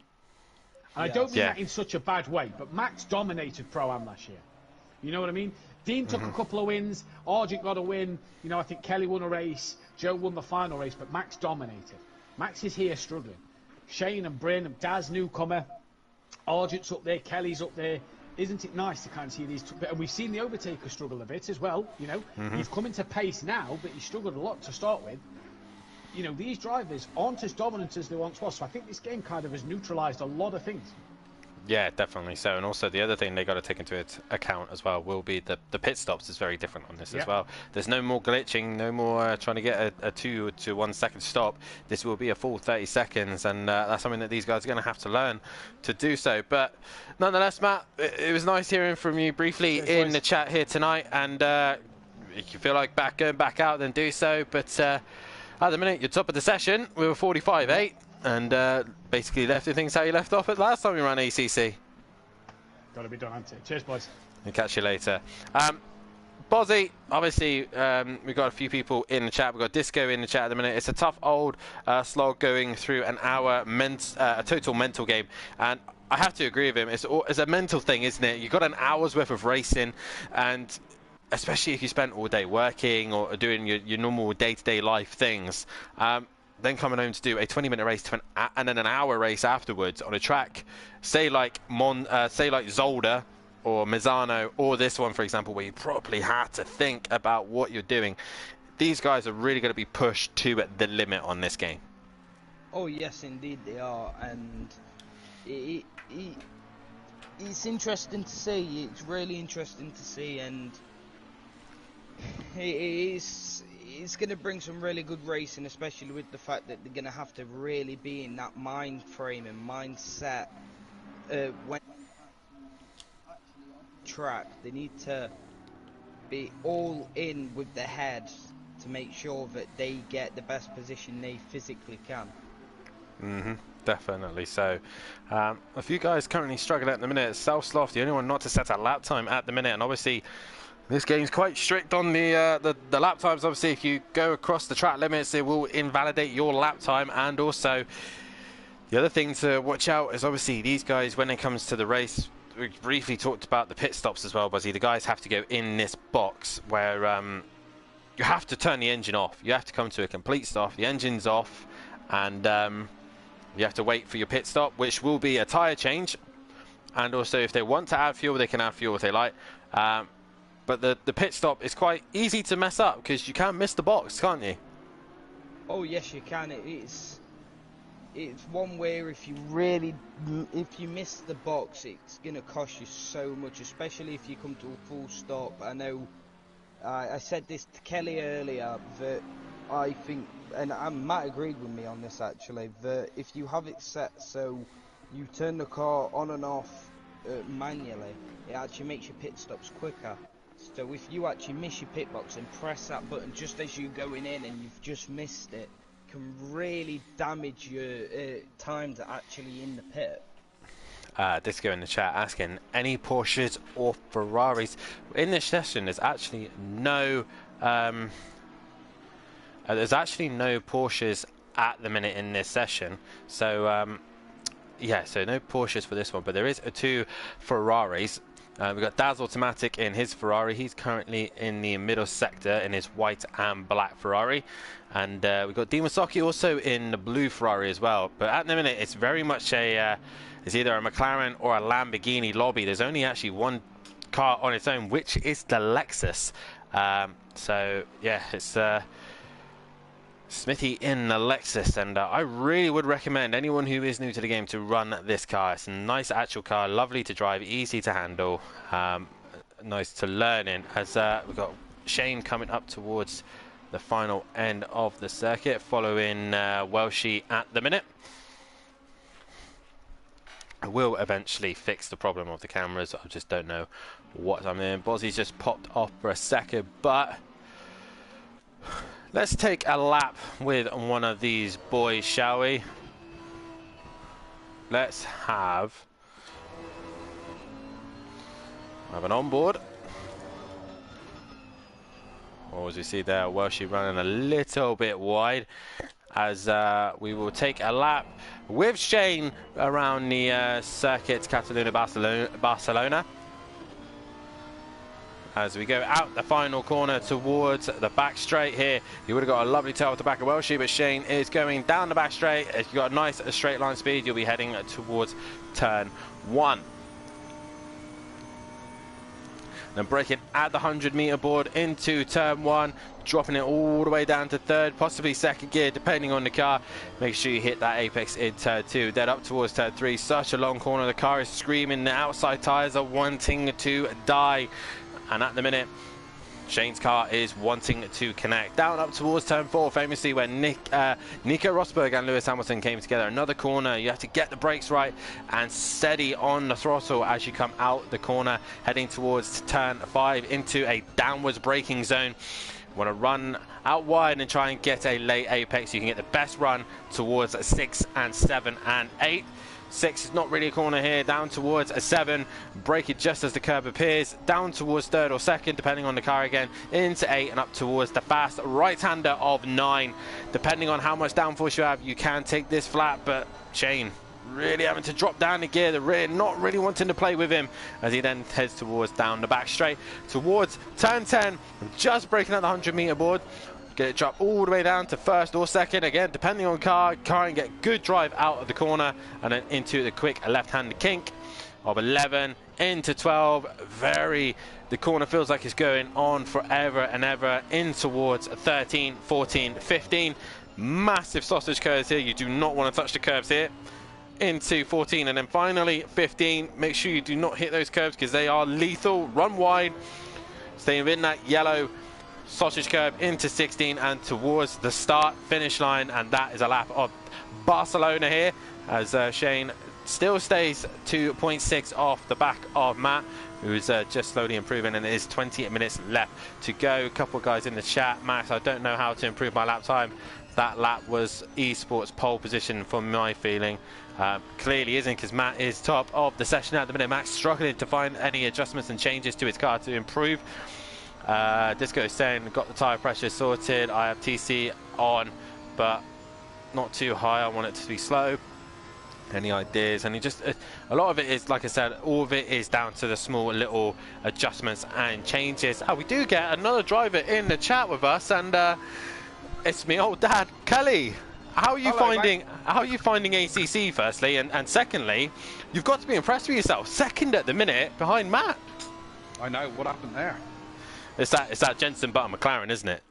And I don't mean that in such a bad way, but Max dominated Pro-Am last year. You know what I mean? Dean took a couple of wins, Argent got a win, you know, I think Kelly won a race, Joe won the final race, but Max dominated. Max is here struggling. Shane and Bryn, Daz newcomer, Argent's up there, Kelly's up there. Isn't it nice to kind of see these and we've seen the Overtaker struggle a bit as well, you know. He's come into pace now, but he struggled a lot to start with. You know, these drivers aren't as dominant as they once was, so I think this game kind of has neutralised a lot of things. Yeah, definitely so. And also the other thing they got to take into account as well will be the pit stops is very different on this as well. There's no more glitching, no more trying to get a 2 to 1 second stop. This will be a full 30 seconds, and that's something that these guys are going to have to learn to do so. But nonetheless, Matt, it was nice hearing from you briefly in the chat here tonight, and if you feel like going back out, then do so. But at the minute, you're top of the session. We were 45.8. And basically left things how you left off at last time we ran ACC. Got to be done, hasn't it? Cheers, boys. We'll catch you later. Bozzy, obviously, we've got a few people in the chat. We've got Disco in the chat at the minute. It's a tough old slog going through an hour, a total mental game. And I have to agree with him. It's a mental thing, isn't it? You've got an hour's worth of racing, and especially if you spent all day working or doing your normal day-to-day life things. Then coming home to do a 20-minute race and then an hour race afterwards on a track, say like Zolder or Misano or this one, for example, where you probably had to think about what you're doing. These guys are really going to be pushed to the limit on this game. Oh yes, indeed they are, and it's interesting to see. It's really interesting to see, and it's going to bring some really good racing, especially with the fact that they're going to have to really be in that mind frame and mindset when track. They need to be all in with their head to make sure that they get the best position they physically can. Definitely so. A few guys currently struggling at the minute. Self-Sloth, the only one not to set a lap time at the minute, and obviously this game's quite strict on the lap times. Obviously, if you go across the track limits, it will invalidate your lap time. And also, the other thing to watch out is obviously these guys, when it comes to the race, we briefly talked about the pit stops as well, Buzzy. The guys have to go in this box where you have to turn the engine off. You have to come to a complete stop. The engine's off, and you have to wait for your pit stop, which will be a tyre change. And also, if they want to add fuel, they can add fuel if they like. But the pit stop is quite easy to mess up because you can't miss the box, can't you? Oh yes, you can. It's one where if you miss the box, it's gonna cost you so much, especially if you come to a full stop. I know. I said this to Kelly earlier that I think, and Matt agreed with me on this actually, that if you have it set so you turn the car on and off manually, it actually makes your pit stops quicker. So if you actually miss your pit box and press that button just as you're going in and you've just missed it, can really damage your time to actually in the pit. Disco in the chat asking any Porsches or Ferraris in this session. There's actually no Porsches at the minute in this session, so yeah, so no Porsches for this one, but there is 2 Ferraris. We've got Daz Automatic in his Ferrari. He's currently in the middle sector in his white and black Ferrari. And we've got Dimasaki also in the blue Ferrari as well. But at the minute, it's very much it's either a McLaren or a Lamborghini lobby. There's only actually one car on its own, which is the Lexus. So, yeah, it's Smithy in the Lexus, and I really would recommend anyone who is new to the game to run this car. It's a nice actual car, lovely to drive, easy to handle, nice to learn in. As we've got Shane coming up towards the final end of the circuit, following Welshie at the minute. I will eventually fix the problem of the cameras. I just don't know what I'm in. Bozzie's just popped off for a second, but let's take a lap with one of these boys, shall we? Let's have an onboard. Or as we see there, Welshie running a little bit wide, as we will take a lap with Shane around the circuit Catalunya Barcelona. As we go out the final corner towards the back straight here, you would have got a lovely tail off the back of Welshie, but Shane is going down the back straight. If you've got a nice straight line speed, you'll be heading towards turn 1. Then braking at the 100-meter board into turn 1, dropping it all the way down to 3rd, possibly 2nd gear, depending on the car. Make sure you hit that apex in turn 2. Then up towards turn 3. Such a long corner. The car is screaming. The outside tyres are wanting to die. And at the minute, Shane's car is wanting to connect. Down up towards turn 4, famously where Nico Rosberg and Lewis Hamilton came together. Another corner, you have to get the brakes right and steady on the throttle as you come out the corner, heading towards turn 5 into a downwards braking zone. You want to run out wide and try and get a late apex. You can get the best run towards 6 and 7 and 8. 6 is not really a corner here, down towards a 7, brake it just as the curb appears, down towards 3rd or 2nd, depending on the car again, into 8 and up towards the fast right-hander of 9. Depending on how much downforce you have, you can take this flat, but Shane really having to drop down the gear, the rear not really wanting to play with him, as he then heads towards down the back straight, towards turn 10, just braking at the 100-meter board. Get it dropped all the way down to 1st or 2nd, again depending on car and get good drive out of the corner, and then into the quick left-hand kink of 11 into 12. The corner feels like it's going on forever and ever, in towards 13, 14, 15. Massive sausage curves here, you do not want to touch the curves here. Into 14, and then finally 15. Make sure you do not hit those curves because they are lethal. Run wide, stay within that yellow sausage curve into 16 and towards the start finish line, and that is a lap of Barcelona here, as Shane still stays 2.6 off the back of Matt, who's just slowly improving, and it is 20 minutes left to go. A couple of guys in the chat, Max, I don't know how to improve my lap time. That lap was esports pole position for my feeling. Clearly isn't, because Matt is top of the session at the minute. Max struggling to find any adjustments and changes to his car to improve. Disco is saying, got the tyre pressure sorted. I have TC on, but not too high. I want it to be slow. Any ideas? And a lot of it is, like I said, all of it is down to the small little adjustments and changes. We do get another driver in the chat with us, and it's me old dad, Kelly. How are you finding ACC, firstly, and secondly, you've got to be impressed with yourself. 2nd at the minute behind Matt. I know, what happened there? It's that Jensen Button McLaren, isn't it?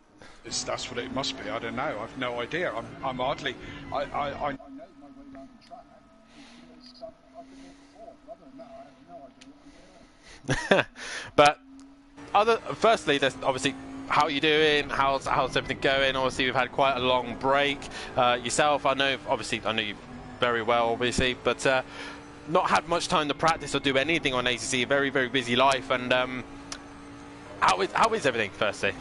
That's what it must be. I don't know. I've no idea. I'm hardly. I know my way around the track because I've been here before. But other than that, I have no idea what I'm doing. But firstly, there's obviously how are you doing? How's everything going? Obviously, we've had quite a long break. Yourself, I know you very well, obviously, but not had much time to practice or do anything on ACC. Very, very busy life. And how is everything? Firstly.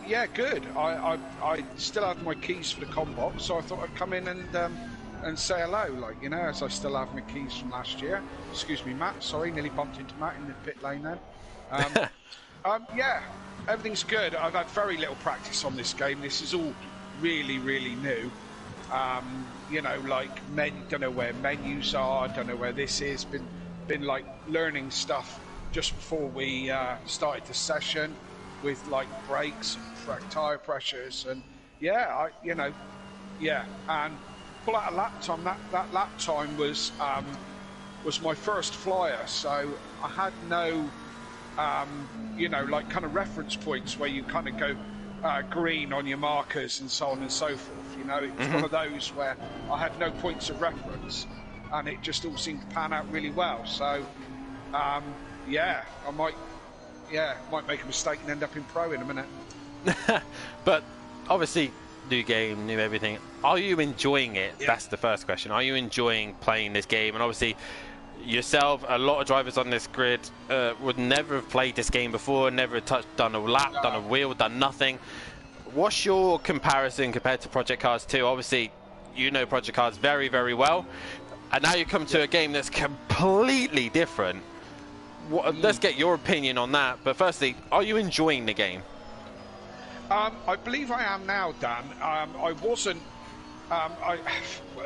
Yeah, good. I still have my keys for the combox, so I thought I'd come in and say hello, like, you know, as I still have my keys from last year. Excuse me, Matt. Sorry, nearly bumped into Matt in the pit lane then. Yeah, everything's good. I've had very little practice on this game. This is all really, really new. You know, like, don't know where menus are, don't know where this is. Been like learning stuff just before we started the session, with like brakes and tyre pressures, and yeah, and pull out a lap time. That lap time was my first flyer, so I had no you know, like kind of reference points where you kind of go green on your markers and so on and so forth. You know, it's one of those where I had no points of reference, and it just all seemed to pan out really well. So yeah, I might make a mistake and end up in pro in a minute. But obviously, new game, new everything. Are you enjoying it? Yeah. That's the first question. Are you enjoying playing this game? And obviously, yourself, a lot of drivers on this grid would never have played this game before, never done a lap, done a wheel, done nothing. What's your comparison compared to Project Cars 2? Obviously, you know Project Cars very, very well. And now you come to a game that's completely different. Let's get your opinion on that. But firstly, are you enjoying the game? I believe I am now, Dan. I wasn't.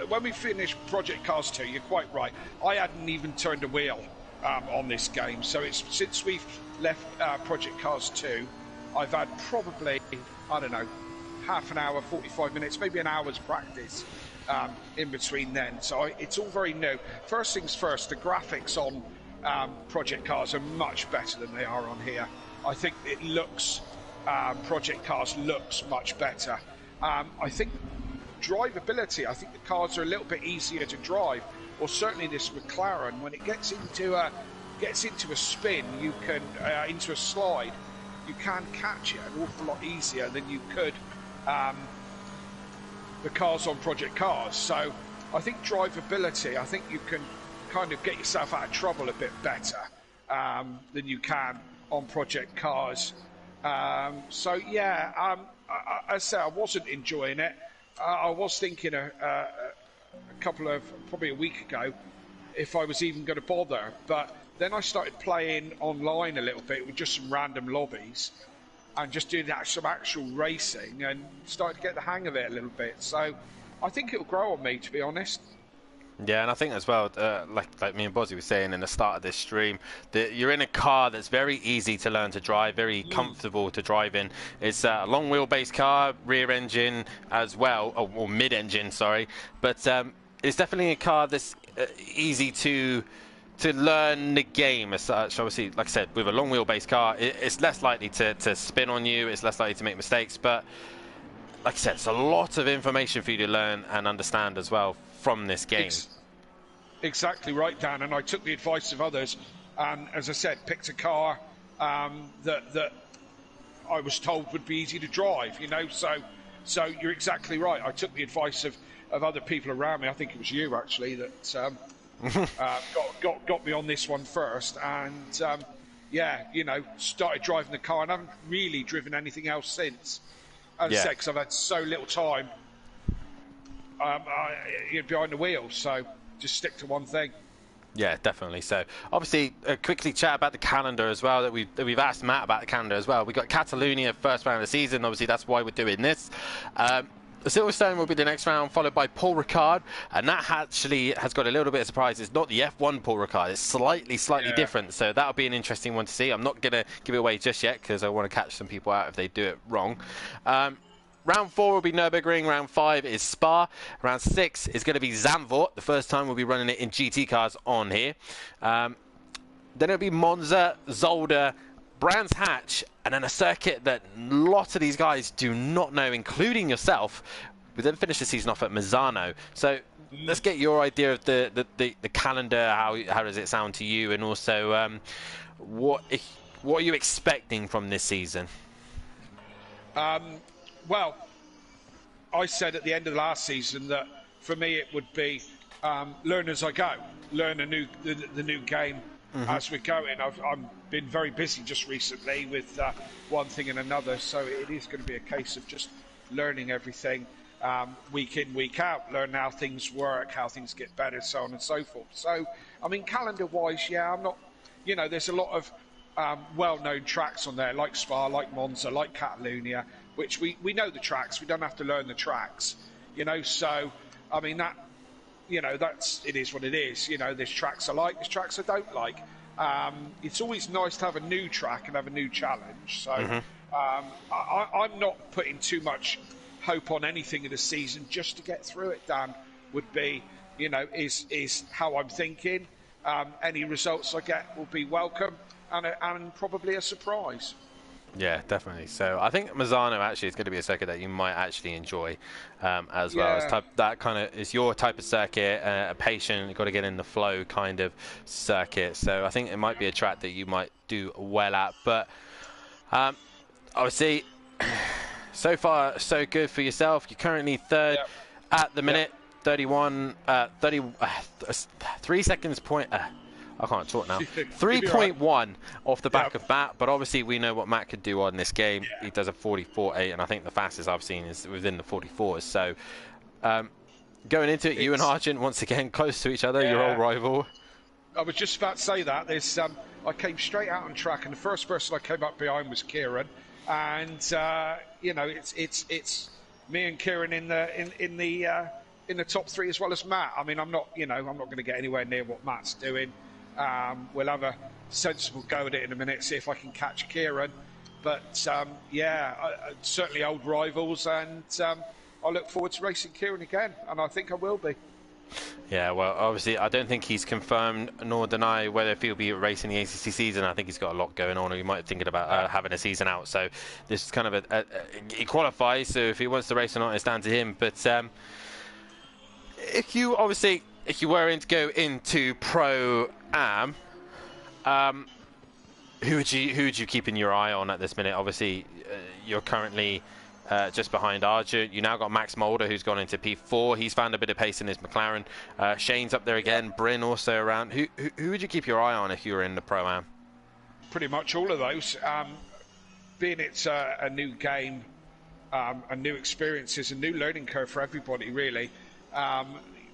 When we finished Project Cars 2, you're quite right. I hadn't even turned a wheel on this game. So it's since we've left Project Cars 2, I've had probably, I don't know, half an hour, 45 minutes, maybe an hour's practice in between then. So it's all very new. First things first, the graphics on Project Cars are much better than they are on here. I think it looks, Project Cars looks much better. I think drivability, I think the cars are a little bit easier to drive, or certainly this McLaren, when it gets into a spin, you can into a slide, you can catch it an awful lot easier than you could the cars on Project Cars. So I think drivability, I think you can kind of get yourself out of trouble a bit better than you can on Project Cars. So yeah, as I say, I wasn't enjoying it. I was thinking probably a week ago, if I was even going to bother. But then I started playing online a little bit with just some random lobbies and just doing some actual racing, and started to get the hang of it a little bit. So I think it'll grow on me, to be honest. Yeah, and I think as well, like me and Bozzy were saying in the start of this stream, that you're in a car that's very easy to learn to drive, very comfortable to drive in. It's a long wheelbase car, rear engine as well, or mid-engine, sorry. But it's definitely a car that's easy to learn the game as such. Obviously, like I said, with a long wheelbase car, it's less likely to spin on you, it's less likely to make mistakes. But like I said, it's a lot of information for you to learn and understand as well from this game. Exactly right, Dan, and I took the advice of others, and as I said, picked a car that I was told would be easy to drive, you know. So you're exactly right. I took the advice of other people around me. I think it was you actually that got me on this one first, and yeah, you know, started driving the car, and I haven't really driven anything else since. As I said, because I've had so little time behind the wheel, so just stick to one thing. Yeah, definitely. So obviously, quickly chat about the calendar as well. That we've asked Matt about the calendar as well. We got Catalonia first round of the season. Obviously, that's why we're doing this. Silverstone will be the next round, followed by Paul Ricard, and that actually has got a little bit of surprise. It's not the F1 Paul Ricard. It's slightly different. So that'll be an interesting one to see. I'm not gonna give it away just yet because I want to catch some people out if they do it wrong. Round 4 will be Nürburgring. Round 5 is Spa. Round 6 is going to be Zandvoort. The first time we'll be running it in GT cars on here. Then it'll be Monza, Zolder, Brands Hatch, and then a circuit that lots of these guys do not know, including yourself. We then finished the season off at Misano. So let's get your idea of the calendar. How does it sound to you, and also what are you expecting from this season? Well, I said at the end of the last season that for me it would be learn as I go, learn the new game as we're going. I've been very busy just recently with one thing and another, so it is going to be a case of just learning everything week in, week out, learn how things work, how things get better, so on and so forth. So, I mean, calendar-wise, yeah, I'm not, there's a lot of well-known tracks on there, like Spa, like Monza, like Catalunya, which we know the tracks, we don't have to learn the tracks, so, I mean, that, it is what it is. There's tracks I like, there's tracks I don't like. It's always nice to have a new track and have a new challenge. So I'm not putting too much hope on anything in the season just to get through it, Dan, would be, is how I'm thinking. Any results I get will be welcome and probably a surprise. Yeah, definitely. So I think Misano actually is going to be a circuit that you might actually enjoy as well. As that kind of is your type of circuit, patient, you've got to get in the flow kind of circuit. So I think it might be a track that you might do well at. But obviously, so far so good for yourself. You're currently third at the minute, 3 seconds point. I can't talk now. 3.1 off the back of Matt, but obviously we know what Matt could do on this game. He does a 44.8, and I think the fastest I've seen is within the 44s. So going into it, you and Argent once again close to each other, your old rival. I was just about to say that. There's I came straight out on track, and the first person I came up behind was Kieran, and it's me and Kieran in the top three as well as Matt. I mean, I'm not going to get anywhere near what Matt's doing. We'll have a sensible go at it in a minute, see if I can catch Kieran. But certainly old rivals, and I look forward to racing Kieran again, and I think I will be. Yeah, well, obviously, I don't think he's confirmed nor deny whether if he'll be racing the ACC season. I think he's got a lot going on, or he might be thinking about having a season out. So this is kind of he qualifies, so if he wants to race or not, it's down to him. But if you were to go into Pro-Am, who would you keep in your eye on at this minute? Obviously, you're currently just behind Arjun. You now got Max Mulder, who's gone into P4. He's found a bit of pace in his McLaren. Shane's up there again. Bryn also around. Who would you keep your eye on if you were in the Pro-Am? Pretty much all of those. Being it's a new game, a new experiences, a new learning curve for everybody, really.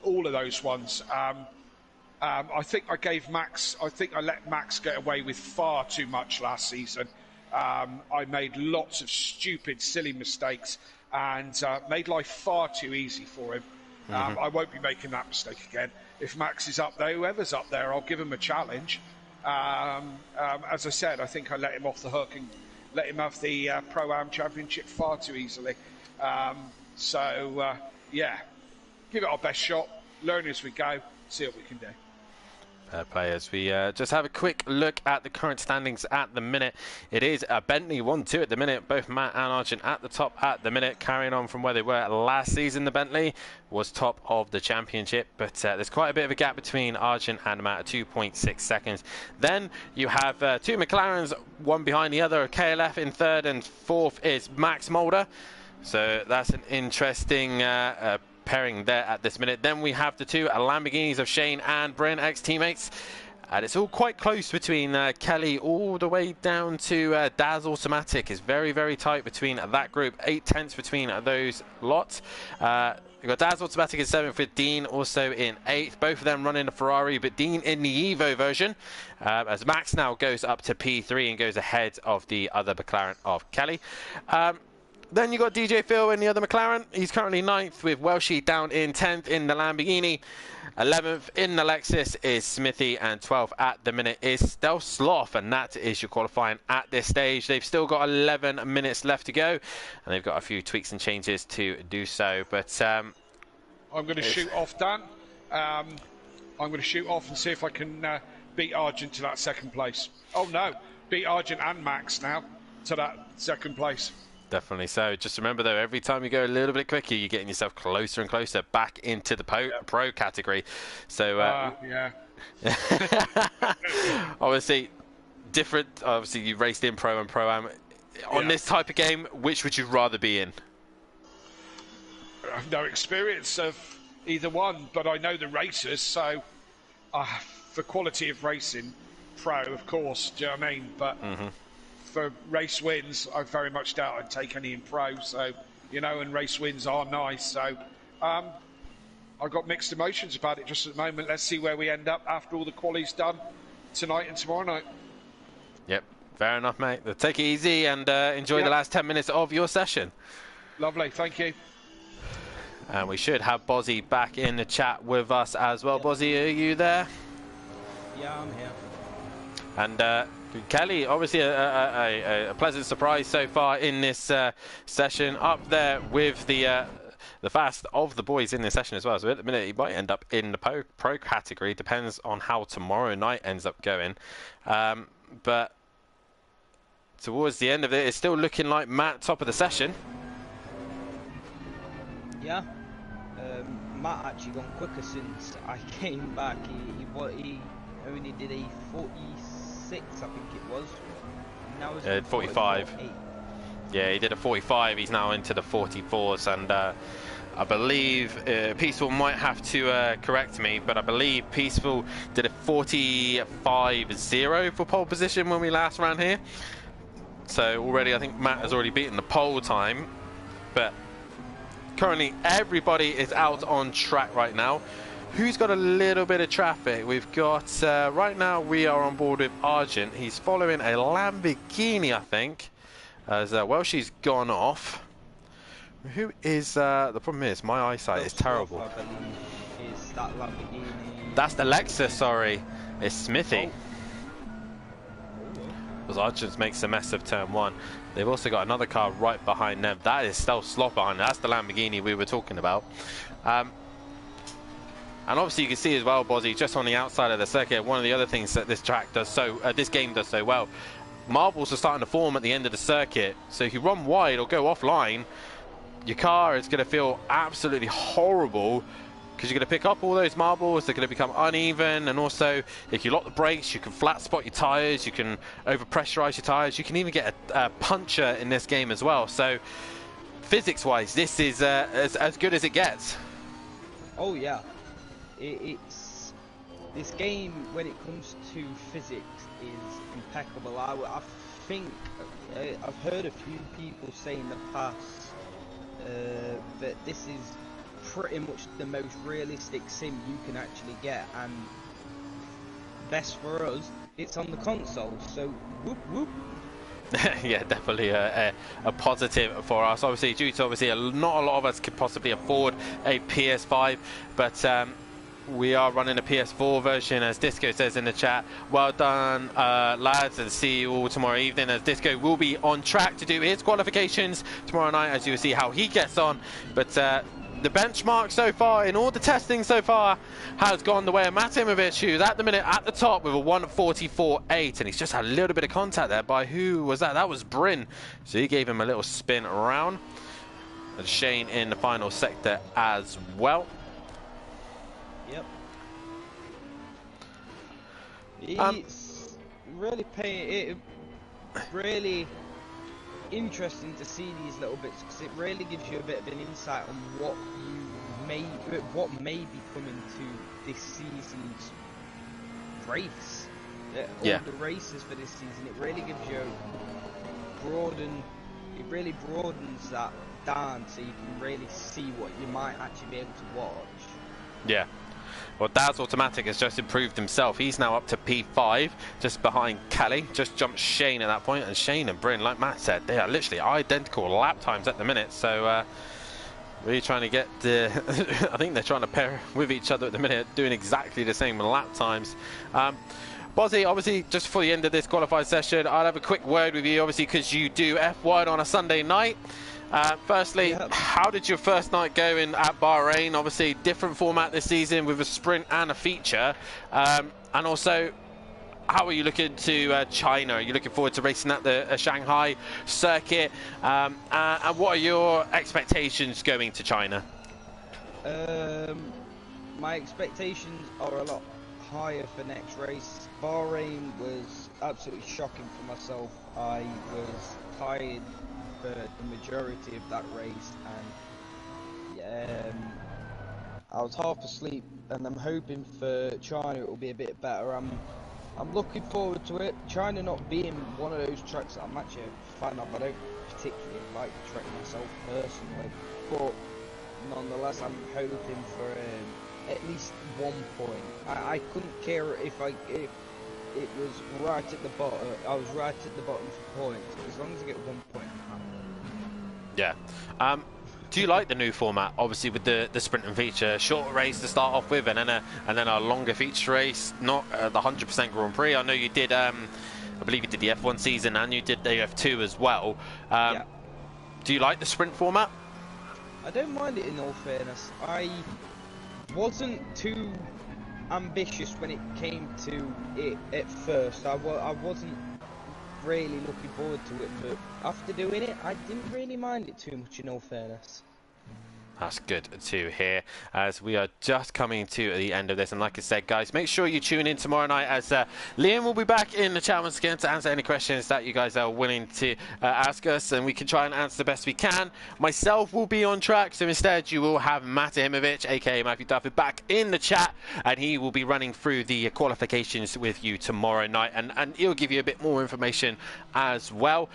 All of those ones. I think I let Max get away with far too much last season. I made lots of stupid, silly mistakes and made life far too easy for him. I won't be making that mistake again. If Max is up there, whoever's up there, I'll give him a challenge. As I said, I think I let him off the hook and let him have the Pro-Am Championship far too easily. Give it our best shot, learn as we go, see what we can do. Players, we just have a quick look at the current standings at the minute. It is Bentley 1-2 at the minute. Both Matt and Argent at the top at the minute, carrying on from where they were last season. The Bentley was top of the championship, but there's quite a bit of a gap between Argent and Matt at 2.6 seconds. Then you have two McLarens, one behind the other. KLF in third, and fourth is Max Mulder. So that's an interesting pairing there at this minute. Then we have the two Lamborghinis of Shane and Bryn, ex-teammates, and it's all quite close between Kelly all the way down to Daz Automatic. Is very, very tight between that group. 8/10 between those lots. We've got Daz Automatic in 7th with Dean also in 8th. Both of them running a Ferrari, but Dean in the Evo version, as Max now goes up to P3 and goes ahead of the other McLaren of Kelly. Then you got DJ Phil in the other McLaren. He's currently 9th with Welshie down in 10th in the Lamborghini. 11th in the Lexus is Smithy, and 12th at the minute is Stealth Sloth, and that is your qualifying at this stage. They've still got 11 minutes left to go, and they've got a few tweaks and changes to do so. But I'm going to shoot off, Dan. I'm going to shoot off and see if I can beat Argent to that second place. Oh no, beat Argent and Max now to that second place. Definitely so. Just remember though, every time you go a little bit quicker, you're getting yourself closer and closer back into the pro category. So yeah. obviously different. Obviously you raced in pro and pro-am. On this type of game, which would you rather be in? I have no experience of either one, but I know the racers, so for quality of racing, pro, of course, do you know what I mean? But for race wins, I very much doubt I'd take any in pro, so, you know, and race wins are nice, so I've got mixed emotions about it just at the moment. Let's see where we end up after all the quali's done tonight and tomorrow night. Yep, fair enough, mate. Take it easy and enjoy the last 10 minutes of your session. Lovely, thank you. And we should have Bozzy back in the chat with us as well. Bozzy, are you there? Yeah, I'm here. And Kelly, obviously a pleasant surprise so far in this session, up there with the fast of the boys in this session as well. So at the minute, he might end up in the pro category. Depends on how tomorrow night ends up going. But towards the end of it, it's still looking like Matt top of the session. Yeah, Matt actually gone quicker since I came back. He only did a 46, I think it was. Now it's 45. Yeah, he did a 45. He's now into the 44s, and I believe Peaceful might have to correct me, but I believe Peaceful did a 45.0 for pole position when we last ran here. So already, I think Matt has already beaten the pole time, but currently everybody is out on track right now. Who's got a little bit of traffic? We've got right now we are on board with Argent. He's following a Lamborghini, I think, as well she's gone off. Who is the problem is my eyesight is terrible. Is that Lamborghini? That's the Lexus, sorry. It's Smithy. Because Argent makes a mess of turn 1. They've also got another car right behind them. That is still slot behind. That's the Lamborghini we were talking about. And obviously you can see as well, Bozzy, just on the outside of the circuit, one of the other things that this track does this game does so well, marbles are starting to form at the end of the circuit. So if you run wide or go offline, your car is going to feel absolutely horrible, because you're going to pick up all those marbles. They're going to become uneven, and also if you lock the brakes, you can flat spot your tires, you can over pressurize your tires, you can even get a puncture in this game as well. So physics wise, this is as good as it gets. Oh yeah, it's this game when it comes to physics is impeccable. I think I've heard a few people say in the past that this is pretty much the most realistic sim you can actually get, and best for us, it's on the console, so whoop whoop. Yeah, definitely a positive for us. Obviously, due to not a lot of us could possibly afford a PS5, but we are running a PS4 version, as Disco says in the chat. Well done, lads, and see you all tomorrow evening, as Disco will be on track to do his qualifications tomorrow night, as you will see how he gets on. But the benchmark so far, in all the testing so far, has gone the way of Matt Imovic, who's at the minute at the top with a 1:44.8, and he's just had a little bit of contact there by, who was that? That was Bryn. So he gave him a little spin around. And Shane in the final sector as well. Yep. It's really interesting to see these little bits, because it really gives you a bit of an insight on what may be coming to this season's race. All the races for this season, it really gives you it really broadens that down, so you can really see what you might actually be able to watch. Yeah. Well, Daz Automatic has just improved himself. He's now up to P5, just behind Kelly. Just jumped Shane at that point, and Shane and Bryn, like Matt said, they are literally identical lap times at the minute. So really trying to get the I think they're trying to pair with each other at the minute, doing exactly the same lap times. Bozzy, obviously, just before the end of this qualified session, I'll have a quick word with you, obviously, because you do F1 on a Sunday night. Firstly, how did your first night go in at Bahrain? Obviously, different format this season with a sprint and a feature. And also, how are you looking to China? Are you looking forward to racing at the Shanghai circuit? And what are your expectations going to China? My expectations are a lot higher for next race. Bahrain was absolutely shocking for myself. I was tired for the majority of that race, and I was half asleep. And I'm hoping for China it will be a bit better. I'm looking forward to it. China not being one of those tracks that I'm actually a fan of. I don't particularly like the track myself personally, but nonetheless, I'm hoping for at least 1 point. I couldn't care if it was right at the bottom. I was right at the bottom for points. As long as I get 1 point, I'm happy. Yeah. Do you like the new format? Obviously, with the sprint and feature, shorter race to start off with, and then a longer feature race, not the 100% Grand Prix. I know you did. I believe you did the F1 season and you did the F2 as well. Yeah. Do you like the sprint format? I don't mind it, in all fairness. I wasn't too ambitious when it came to it at first. I wasn't really looking forward to it, but after doing it, I didn't really mind it too much, in all fairness. That's good to hear, as we are just coming to the end of this. And like I said, guys, make sure you tune in tomorrow night, as Liam will be back in the chat once again to answer any questions that you guys are willing to ask us, and we can try and answer the best we can. Myself will be on track, so instead you will have Matt Imovic, aka Matthew Duffy, back in the chat, and he will be running through the qualifications with you tomorrow night, and he'll give you a bit more information as well.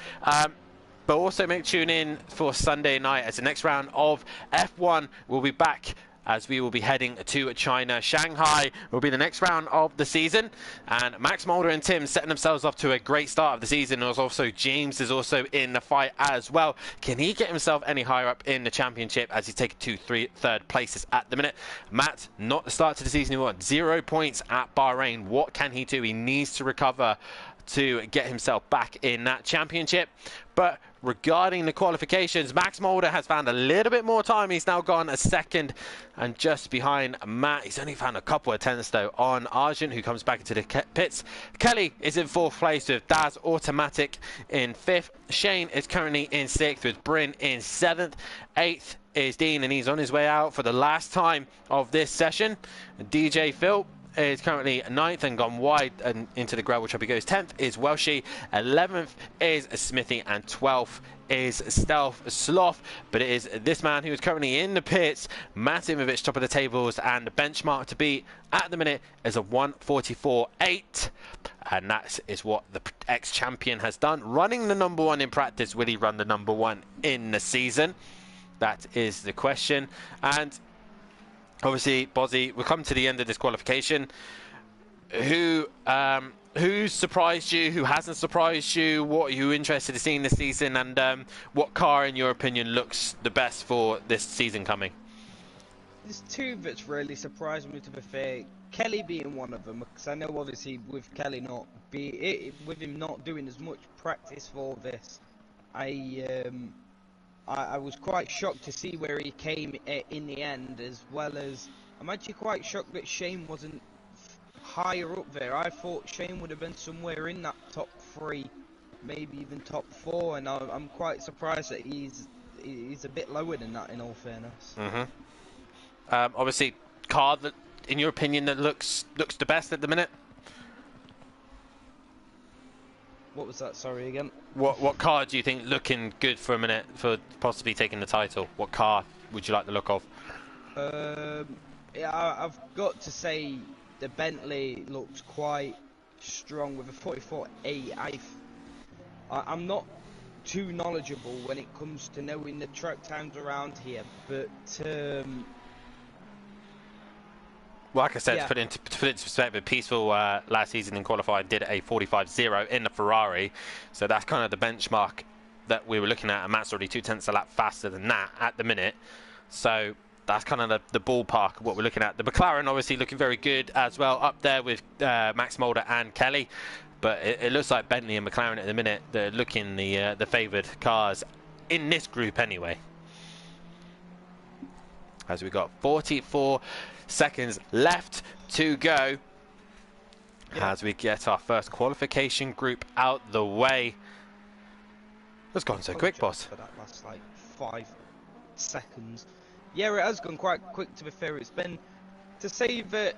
But also tune in for Sunday night, as the next round of F1 will be back, as we will be heading to China. Shanghai will be the next round of the season, and Max Mulder and Tim setting themselves up to a great start of the season. There's also James is also in the fight as well. Can he get himself any higher up in the championship, as he's taken third places at the minute? Matt, not the start to the season he won. 0 points at Bahrain. What can he do? He needs to recover to get himself back in that championship. But regarding the qualifications, Max Mulder has found a little bit more time. He's now gone a second and just behind Matt. He's only found a couple of tenths though on Argent, who comes back into the pits. Kelly is in 4th place with Daz Automatic in 5th. Shane is currently in 6th with Bryn in 7th. 8th is Dean, and he's on his way out for the last time of this session. DJ Phil is currently 9th and gone wide and into the gravel trap. He goes 10th is Welshie, 11th is Smithy, and 12th is Stealth Sloth. But it is this man who is currently in the pits, Matt Imovic, top of the tables, and the benchmark to beat at the minute is a 1:44.8, and that is what the ex-champion has done. Running the number 1 in practice, will he run the number 1 in the season? That is the question. And obviously, Bozzy, we'll come to the end of this qualification. Who's surprised you? Who hasn't surprised you? What are you interested in seeing this season? And what car, in your opinion, looks the best for this season coming? There's 2 that's really surprised me, to be fair. Kelly being one of them, because I know obviously with Kelly with him not doing as much practice for this, I was quite shocked to see where he came in the end, as well as I'm actually quite shocked that Shane wasn't higher up there. I thought Shane would have been somewhere in that top 3, maybe even top 4, and I'm quite surprised that he's a bit lower than that, in all fairness. Obviously, car that, in your opinion, that looks the best at the minute? What was that? Sorry, again. What car do you think looking good for a minute for possibly taking the title? What car would you like the look of? Yeah, I've got to say the Bentley looks quite strong with a 44.8. I'm not too knowledgeable when it comes to knowing the track times around here, but well, like I said, yeah. to put it into perspective, Peaceful last season in qualifying did a 45.0 in the Ferrari, so that's kind of the benchmark that we were looking at, and Matt's already 2 tenths a lap faster than that at the minute, so that's kind of the ballpark of what we're looking at. The McLaren obviously looking very good as well, up there with Max Mulder and Kelly, but it looks like Bentley and McLaren at the minute, they're looking the favoured cars in this group anyway. As we got 44 seconds left to go, as we get our first qualification group out the way. It's gone so quick, boss. For that last like 5 seconds. Yeah, it has gone quite quick, to be fair. It's been, to say that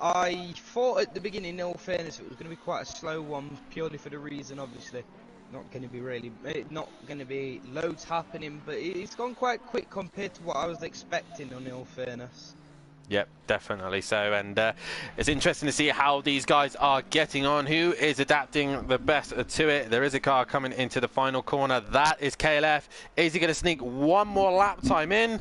I thought at the beginning, in all fairness, it was going to be quite a slow one, purely for the reason, obviously, not going to be loads happening, but it's gone quite quick compared to what I was expecting, in all fairness. Yep, definitely so, and it's interesting to see how these guys are getting on, who is adapting the best to it. There is a car coming into the final corner. That is KLF. Is he going to sneak one more lap time in?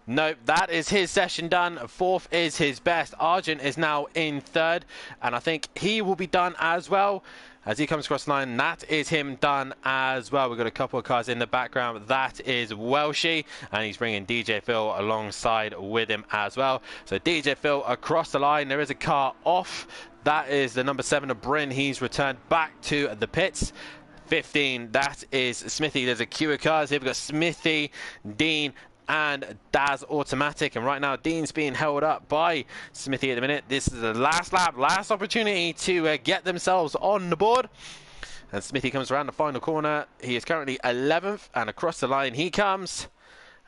Nope, that is his session done. 4th is his best. Argent is now in 3rd, and I think he will be done as well. As he comes across the line, that is him done as well. We've got a couple of cars in the background. That is Welshie, and he's bringing DJ Phil alongside with him as well. So DJ Phil across the line. There is a car off. That is the number 7 of Bryn. He's returned back to the pits. 15, that is Smithy. There's a queue of cars here. We've got Smithy, Dean, and Daz Automatic, and right now Dean's being held up by Smithy at the minute. This is the last lap, last opportunity to get themselves on the board, and Smithy comes around the final corner. He is currently 11th, and across the line he comes,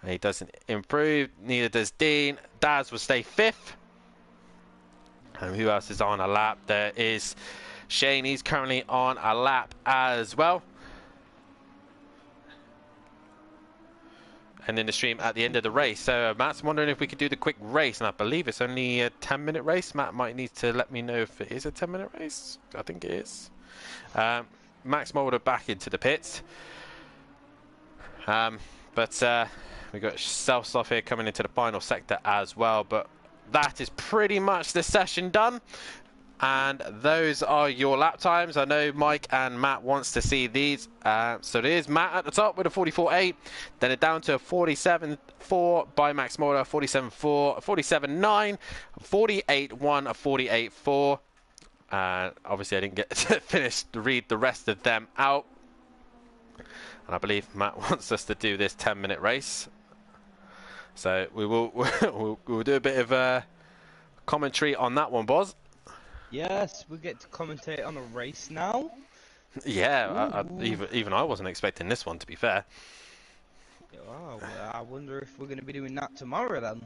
and he doesn't improve, neither does Dean. Daz will stay 5th, and who else is on a lap? There is Shane. He's currently on a lap as well. And in the stream at the end of the race. So Matt's wondering if we could do the quick race, and I believe it's only a 10-minute race. Matt might need to let me know if it is a 10-minute race. I think it is. Max Mulder back into the pits. But we've got Self-Sloth here coming into the final sector as well. But that is pretty much the session done. And those are your lap times. I know Mike and Matt wants to see these. So there's Matt at the top with a 44.8. Then it down to a 47.4 by Max Mulder, 47.4, 47.9, 48.1, a 48.4. Obviously, I didn't get to finish to read the rest of them out. And I believe Matt wants us to do this 10-minute race. So we will we'll do a bit of commentary on that one, Boz. Yes, we get to commentate on a race now. Yeah, even I wasn't expecting this one, to be fair. Oh, I wonder if we're going to be doing that tomorrow then.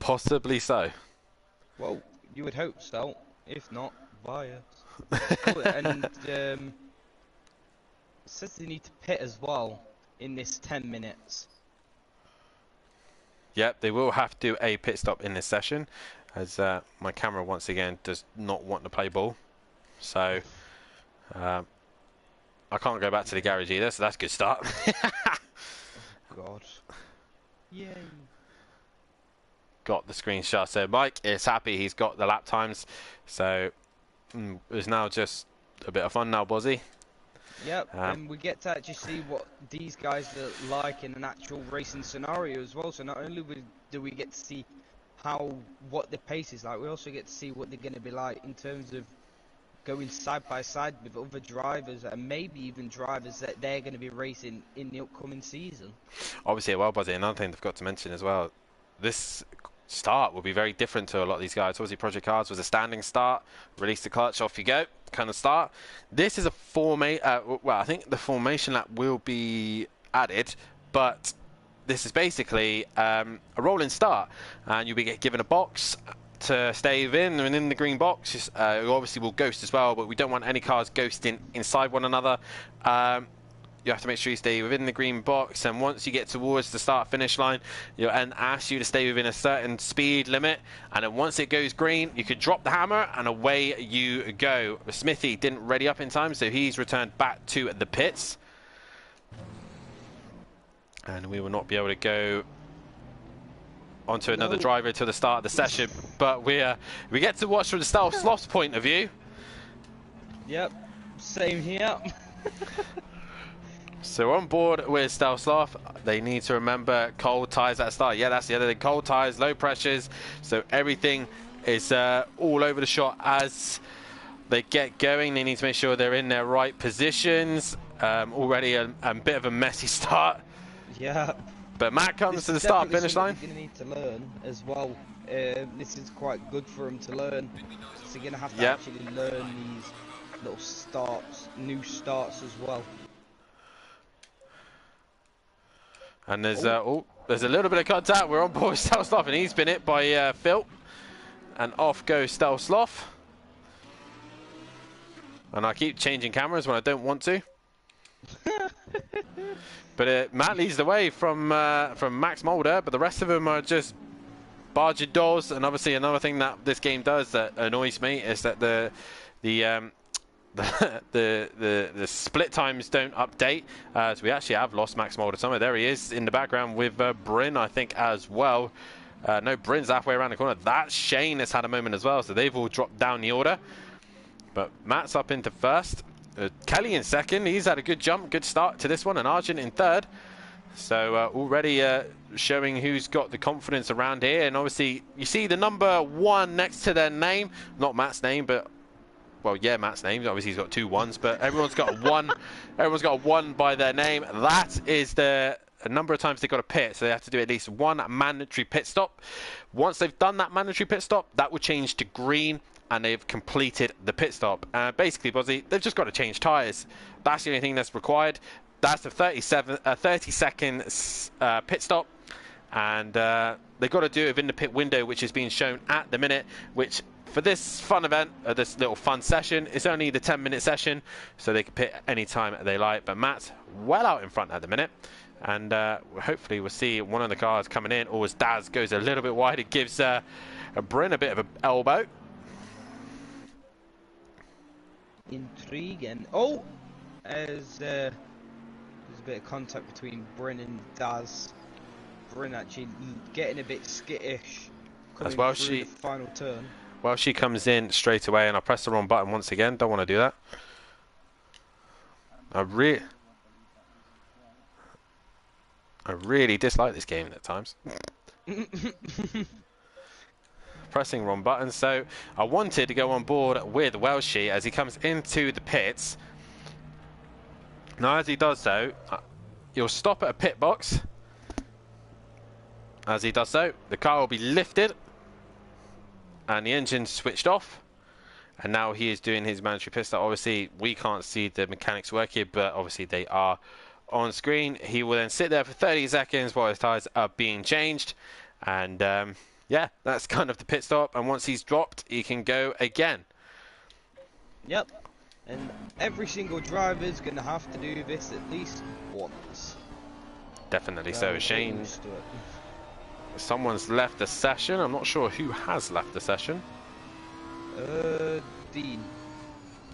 Possibly so. Well, you would hope so. If not, bias. Oh, and it says they need to pit as well in this 10 minutes. Yep, they will have to do a pit stop in this session, as my camera once again does not want to play ball. So I can't go back to the garage either, so that's a good start. Oh, God. Yay. Got the screenshot. So Mike is happy he's got the lap times. So it's now just a bit of fun now, Bozzy. Yep, and we get to actually see what these guys are like in an actual racing scenario as well. So not only do we get to see what the pace is like, we also get to see what they're going to be like in terms of going side by side with other drivers, and maybe even drivers that they're going to be racing in the upcoming season. Obviously, well, Buzzy, another thing I forgot to mention as well, this start will be very different to a lot of these guys. Obviously, Project Cars was a standing start, release the clutch, off you go kind of start. This is a well, I think the formation lap will be added, but this is basically a rolling start, and you'll be given a box to stay within, and in the green box you obviously will ghost as well, but we don't want any cars ghosting inside one another. You have to make sure you stay within the green box, and once you get towards the start finish line, and ask you to stay within a certain speed limit, and then once it goes green you could drop the hammer and away you go. Smithy didn't ready up in time, so he's returned back to the pits, and we will not be able to go onto another driver until the start of the session, but we get to watch from the Sloth's point of view. Yep, same here. So on board with Sloth, they need to remember cold tyres at the start. Yeah, that's the other thing. Cold tyres, low pressures. So everything is all over the shot as they get going. They need to make sure they're in their right positions. Already a bit of a messy start. Yeah. But Matt comes to the start-finish line. He's going to need to learn as well. This is quite good for him to learn. So you're going to have to actually learn these little starts, new starts as well. And there's there's a little bit of contact. We're on board with Stelsloff, and he's been hit by Phil. And off goes Stelsloff. And I keep changing cameras when I don't want to. But Matt leads the way from Max Mulder, but the rest of them are just barging doors. And obviously another thing that this game does that annoys me is that the split times don't update. So we actually have lost Max Mulder somewhere. There he is in the background with Bryn, I think, as well. No, Bryn's halfway around the corner. That Shane has had a moment as well, so they've all dropped down the order. But Matt's up into first. Kelly in second. He's had a good jump, good start to this one. And Argent in third. So already showing who's got the confidence around here. And obviously, you see the number 1 next to their name. Not Matt's name, but... Well, yeah, Matt's name. Obviously, he's got 2 1s. But everyone's got a 1. Everyone's got a 1 by their name. That is the... A number of times they've got to pit, so they have to do at least 1 mandatory pit stop. Once they've done that mandatory pit stop, that will change to green, and they've completed the pit stop. Basically, Bozzy, they've just got to change tyres. That's the only thing that's required. That's a 30-second pit stop, and they've got to do it within the pit window, which is being shown at the minute, which for this fun event, this little fun session, it's only the 10-minute session, so they can pit any time they like. But Matt's well out in front at the minute. And hopefully we'll see one of the cars coming in, or as Daz goes a little bit wide, it gives Bryn a bit of an elbow. Intriguing. Oh! There's a bit of contact between Bryn and Daz. Bryn actually getting a bit skittish As well, through the final turn. Well, she comes in straight away, and I press the wrong button once again. Don't want to do that. I really dislike this game at times. Pressing wrong button. So I wanted to go on board with Welshie as he comes into the pits. Now as he does so, he'll stop at a pit box. As he does so, the car will be lifted and the engine switched off. And now he is doing his mandatory pit stop. Obviously we can't see the mechanics work here, but obviously they are on screen. He will then sit there for 30 seconds while his tyres are being changed, and yeah, that's kind of the pit stop. And once he's dropped, he can go again. Yep, and every single driver is going to have to do this at least once. Definitely so. Shane, someone's left the session. I'm not sure who has left the session.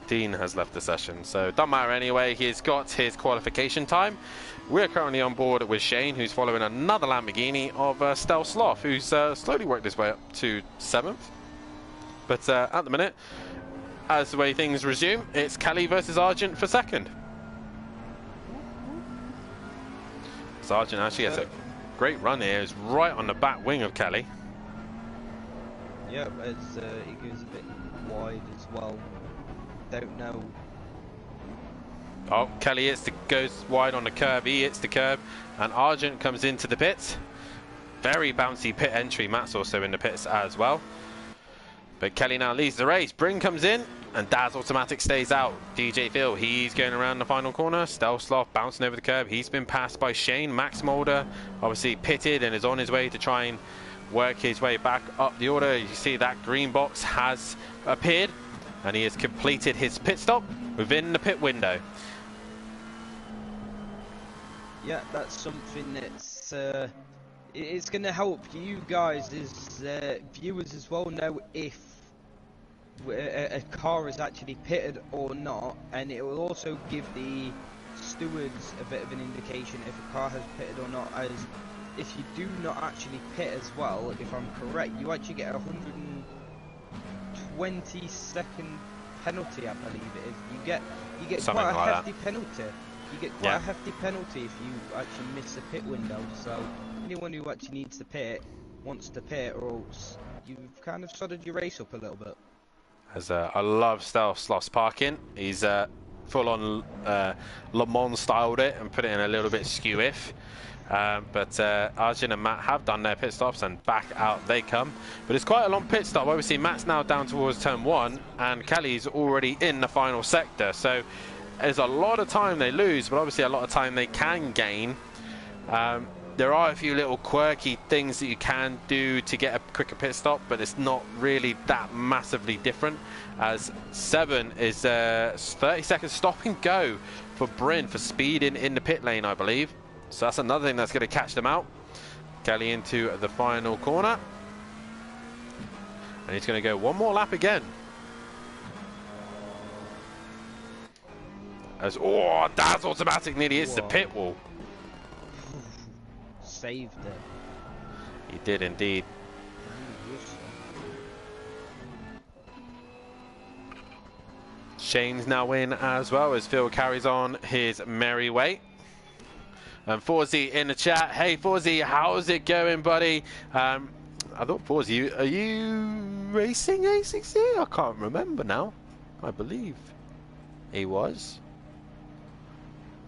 Dean has left the session, so don't matter anyway. He's got his qualification time. We're currently on board with Shane, who's following another Lamborghini of Stelsloff, who's slowly worked his way up to 7th. But at the minute, as the way things resume, it's Kelly versus Argent for 2nd. Argent actually has a great run here. He's right on the back wing of Kelly. Yeah, it goes a bit wide as well. Don't know. Oh, Kelly goes wide on the curb. He hits the curb, and Argent comes into the pits. Very bouncy pit entry. Matt's also in the pits as well. But Kelly now leads the race. Bryn comes in, and Daz Automatic stays out. DJ Phil, he's going around the final corner. Stelsloff bouncing over the curb. He's been passed by Shane. Max Mulder obviously pitted and is on his way to try and work his way back up the order. You see that green box has appeared, and he has completed his pit stop within the pit window. Yeah, that's something that's it's going to help you guys as viewers as well know if a car is actually pitted or not, and it will also give the stewards a bit of an indication if a car has pitted or not, as if you do not actually pit as well, if I'm correct, you actually get a 120-second penalty, I believe it is. You get Something quite a like hefty penalty. You get quite a hefty penalty if you actually miss a pit window. So anyone who actually needs to pit wants to pit, or else you've kind of sodded your race up a little bit. As I love Stelsloff's parking. He's full on Le Mans styled it and put it in a little bit skew-if. But Arjun and Matt have done their pit stops and back out they come. But it's quite a long pit stop. Obviously, Matt's now down towards turn 1 and Kelly's already in the final sector. So there's a lot of time they lose, but obviously a lot of time they can gain. There are a few little quirky things that you can do to get a quicker pit stop, but it's not really that massively different, as 7 is 30 seconds stop and go for Bryn for speeding in the pit lane, I believe. So that's another thing that's going to catch them out. Kelly into the final corner. And he's going to go one more lap again. As, oh, Daz Automatic nearly hits the pit wall. Saved it. He did indeed. Shane's now in as well as Phil carries on his merry way. And Forzy in the chat. Hey Forzy, how's it going, buddy? I thought Forzy, are you racing A6C? I can't remember now. I believe he was.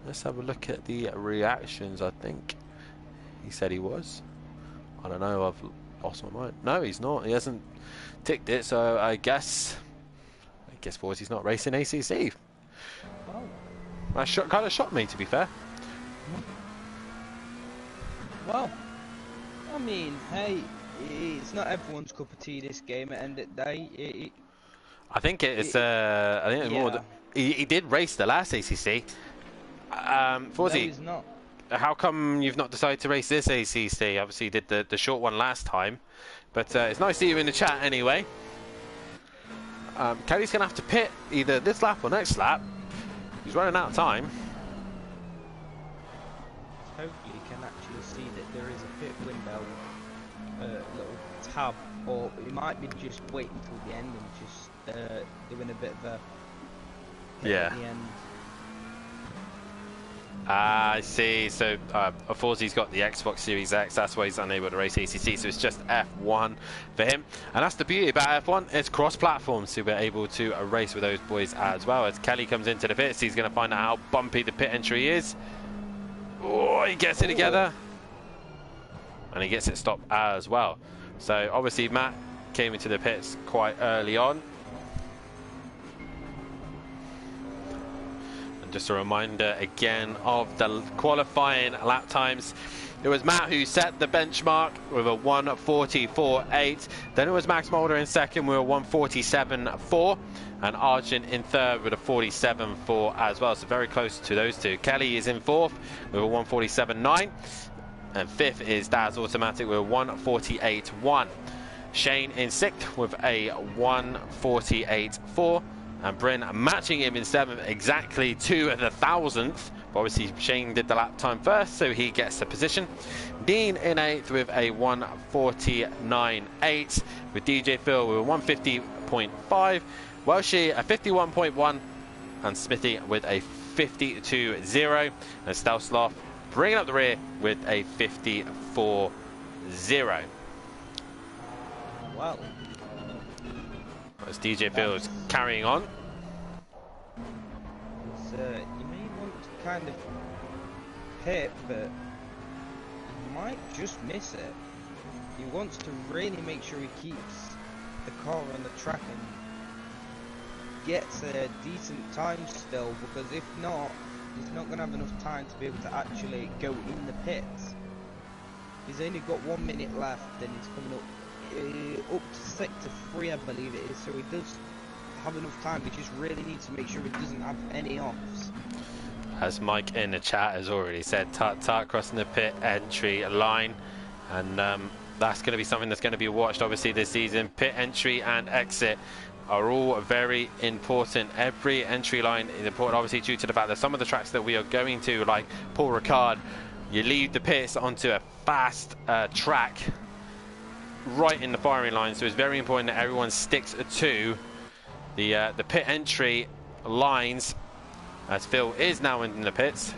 Let's have a look at the reactions. I think he said he was. I don't know, I've lost my mind. No, he's not. He hasn't ticked it, so I guess Forzy's not racing ACC. Oh. That kind of shocked me, to be fair. Well, I mean, hey, it's not everyone's cup of tea, this game. At the end of the day, I think it's I think it's more. He did race the last ACC. Forzy, no, he's not. How come you've not decided to race this ACC? Obviously, you did the short one last time, but it's nice to see you in the chat anyway. Kelly's going to have to pit either this lap or next lap. He's running out of time. Hopefully you can actually see that there is a pit window, little tab, or it might be just waiting till the end and just doing a bit of a pit at the end. I see. So, Forzy's got the Xbox Series X. That's why he's unable to race ACC. So it's just F1 for him. And that's the beauty about F1. It's cross-platform, so we're able to race with those boys as well. As Kelly comes into the pits, he's going to find out how bumpy the pit entry is. Oh, he gets it together. And he gets it stopped as well. So, obviously, Matt came into the pits quite early on. Just a reminder again of the qualifying lap times. It was Matt who set the benchmark with a 1:44.8. Then it was Max Mulder in second with a 1:47.4. And Arjun in third with a 47.4 as well. So very close to those two. Kelly is in fourth with a 1:47.9. And fifth is Daz Automatic with a 1:48.1. Shane in sixth with a 1:48.4. And Bryn matching him in seventh exactly to the thousandth. But obviously Shane did the lap time first, so he gets the position. Dean in eighth with a 1:49.8. With DJ Phil with a 1:50.5. Welshie a 51.1. And Smithy with a 52.0. And Stelsloff bringing up the rear with a 54.0. Wow. As DJ Phil is carrying on. You may want to kind of pit, but he might just miss it. He wants to really make sure he keeps the car on the track and gets a decent time still, because if not, he's not going to have enough time to be able to actually go in the pits. He's only got 1 minute left and he's coming up to sector 3, I believe it is, so he does have enough time. He just really needs to make sure he doesn't have any offs. As Mike in the chat has already said, Tart crossing the pit entry line, and that's going to be something that's going to be watched obviously this season. Pit entry and exit are all very important. Every entry line is important, obviously, due to the fact that some of the tracks that we are going to, like Paul Ricard, you leave the pits onto a fast track right in the firing line, so it's very important that everyone sticks to the pit entry lines, as Phil is now in the pits.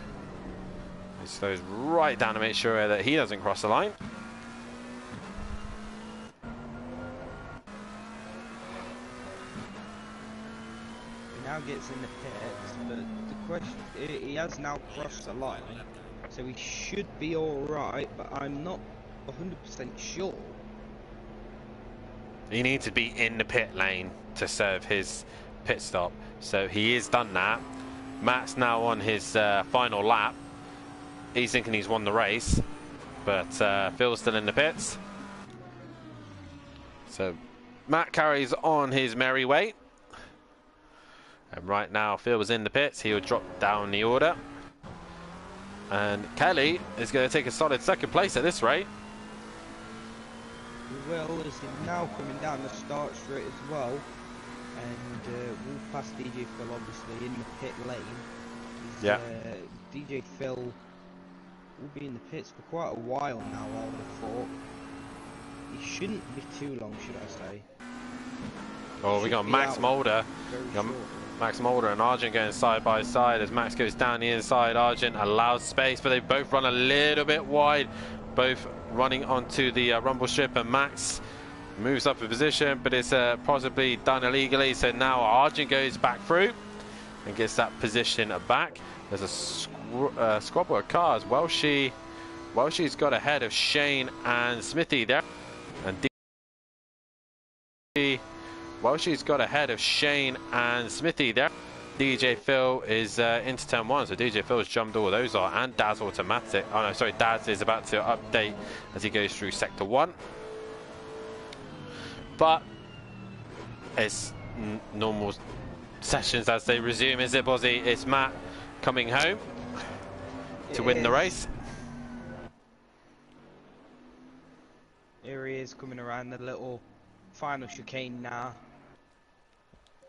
He slows right down to make sure that he doesn't cross the line. He now gets in the pits, but the question, he has now crossed the line, so he should be alright, but I'm not 100% sure. He needs to be in the pit lane to serve his pit stop, so he has done that. Matt's now on his final lap. He's thinking he's won the race, but Phil's still in the pits. So Matt carries on his merry way. And right now Phil is in the pits. He'll drop down the order. And Kelly is going to take a solid second place at this rate. He will, as he's now coming down the start straight as well. And we'll pass DJ Phil obviously in the pit lane. Yeah. DJ Phil will be in the pits for quite a while now, I would have thought. He shouldn't be too long, should I say. Oh, we got Max Mulder. Max Mulder and Argent going side by side as Max goes down the inside. Argent allows space, but they both run a little bit wide. Both running onto the rumble strip, and Max moves up a position, but it's possibly done illegally. So now Argent goes back through and gets that position back. There's a squabble of cars. Welshie's got ahead of Shane and Smithy there. And Welshie's got ahead of Shane and Smithy there. DJ Phil is into turn 1, so DJ Phil's jumped all those are, and Daz automatic. Oh no, sorry, Daz is about to update as he goes through sector 1. But it's normal sessions as they resume, is it, Bozzy? It's Matt coming home to win the race. Here he is coming around the little final chicane now,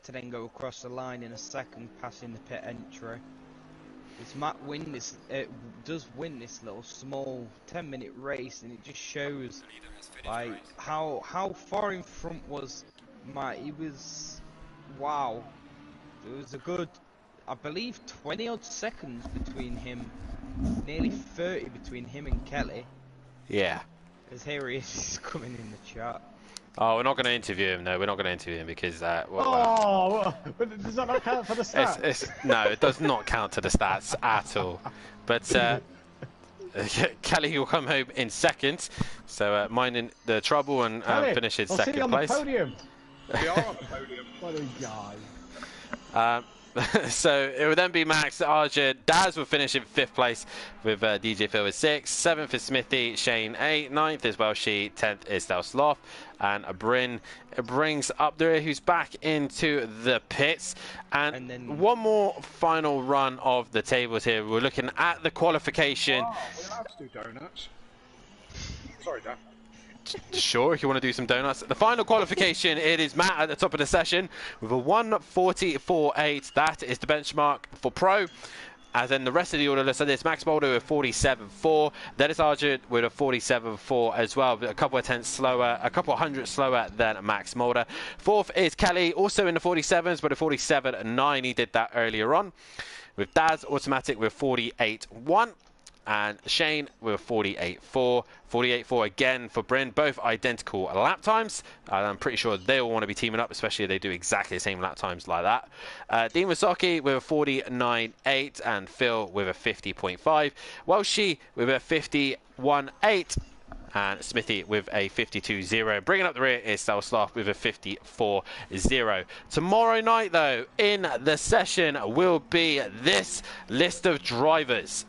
to then go across the line in a second, passing the pit entry. As Matt does win this little small 10-minute race, and it just shows like how far in front was Matt. He was, wow, it was a good, I believe, 20 odd seconds between him, nearly 30 between him and Kelly. Yeah. Because here he is, he's coming in the chat. Oh, we're not going to interview him. No, we're not going to interview him because. But does that not count for the stats? No, it does not count to the stats at all. But Kelly will come home in second, so minding the trouble and finish in second place. On the podium. We are on the podium. What a guy. So it would then be Max, Arjun, Daz will finish in 5th place with DJ Phil with 6th, 7th is Smithy, Shane 8th, 9th is Welshie, 10th is Del Sloth, and Bryn brings up there who's back into the pits. And then one more final run of the tables here. We're looking at the qualification. Oh, we're allowed to do donuts. Sorry, Dan. Sure, if you want to do some donuts. The final qualification, it is Matt at the top of the session with a 1:44.8. That is the benchmark for pro. As in the rest of the order, let's say this: Max Mulder with 47.4. Then it's Arjun with a 47.4 as well, but a couple of tenths slower, a couple of hundredths slower than Max Mulder. 4th is Kelly, also in the 47s, but a 47.9. He did that earlier on. With Daz automatic with 48.1. And Shane with 48.4. 48.4 again for Bryn, both identical lap times. I'm pretty sure they'll want to be teaming up, especially if they do exactly the same lap times like that. Dean Wasaki with a 49.8 and Phil with a 50.5. Welshie with a 51.8 and Smithy with a 52.0. Bringing up the rear is Sloth with a 54.0. Tomorrow night, though, in the session will be this list of drivers.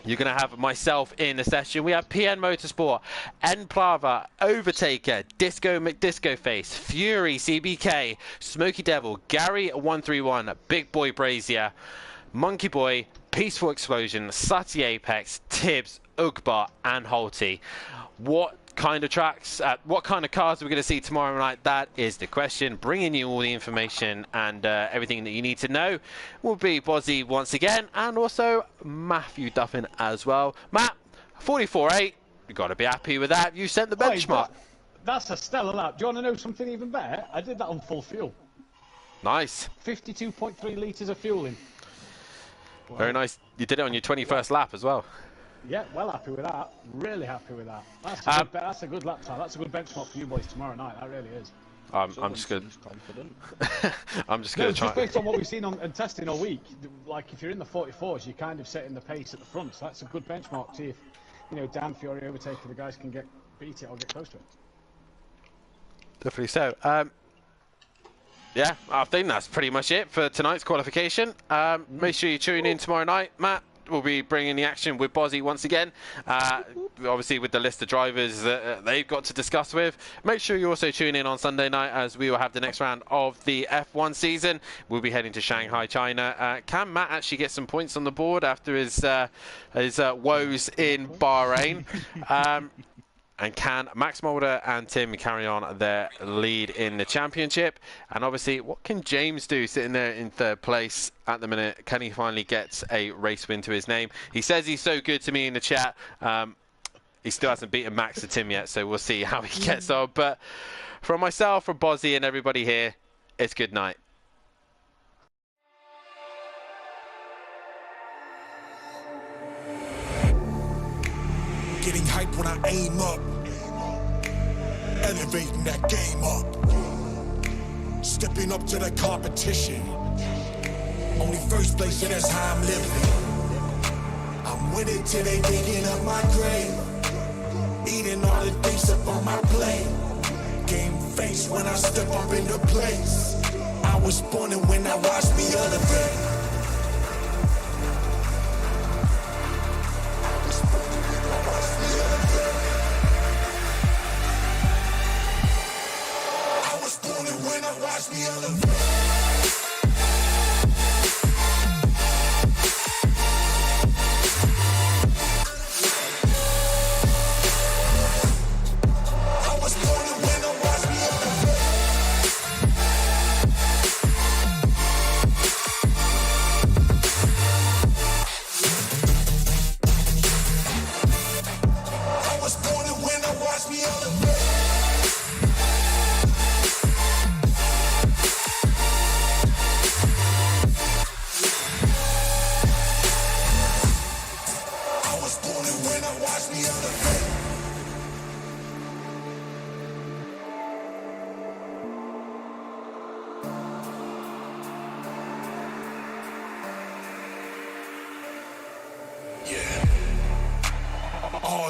You're going to have myself in the session. We have PN Motorsport, N Plava, Overtaker, Disco McDisco Face, Fury CBK, Smoky Devil, Gary 131, Big Boy Brazier, Monkey Boy, Peaceful Explosion, Sati Apex, Tibbs, Ugbar, and Holty. What kind of tracks, what kind of cars are we going to see tomorrow night? That is the question. Bringing you all the information and everything that you need to know will be Bozzy once again, and also Matthew Duffin as well. Matt, 44.8. You've got to be happy with that. You sent the benchmark. That's a stellar lap. Do you want to know something even better? I did that on full fuel. Nice. 52.3 litres of fuel in. Wow. Very nice. You did it on your 21st lap as well. Yeah, well happy with that. Really happy with that. That's a good lap time. That's a good benchmark for you boys tomorrow night. That really is. I'm just going to try. Just based on what we've seen on and testing all week, like if you're in the 44s, you're kind of setting the pace at the front. So that's a good benchmark to see if, you know, Dan, Fiore, Overtaker, the guys can beat it or get close to it. Definitely so. Yeah, I think that's pretty much it for tonight's qualification. Make sure you tune in tomorrow night. Matt will be bringing the action with Bozzy once again. Obviously with the list of drivers that they've got to discuss with. Make sure you also tune in on Sunday night as we will have the next round of the F1 season. We'll be heading to Shanghai, China. Can Matt actually get some points on the board after his woes in Bahrain? And can Max Mulder and Tim carry on their lead in the championship? And obviously, what can James do sitting there in third place at the minute? Can he finally get a race win to his name? He says he's so good to me in the chat. He still hasn't beaten Max or Tim yet, so we'll see how he gets on. But from myself, from Bozzy and everybody here, it's good night. Getting hype when I aim up, elevating that game up, stepping up to the competition. Only first place, and that's how I'm living. I'm winning till they digging up my grave, eating all the things up on my plate. Game face when I step up into place. I was born and when I watched me elevate.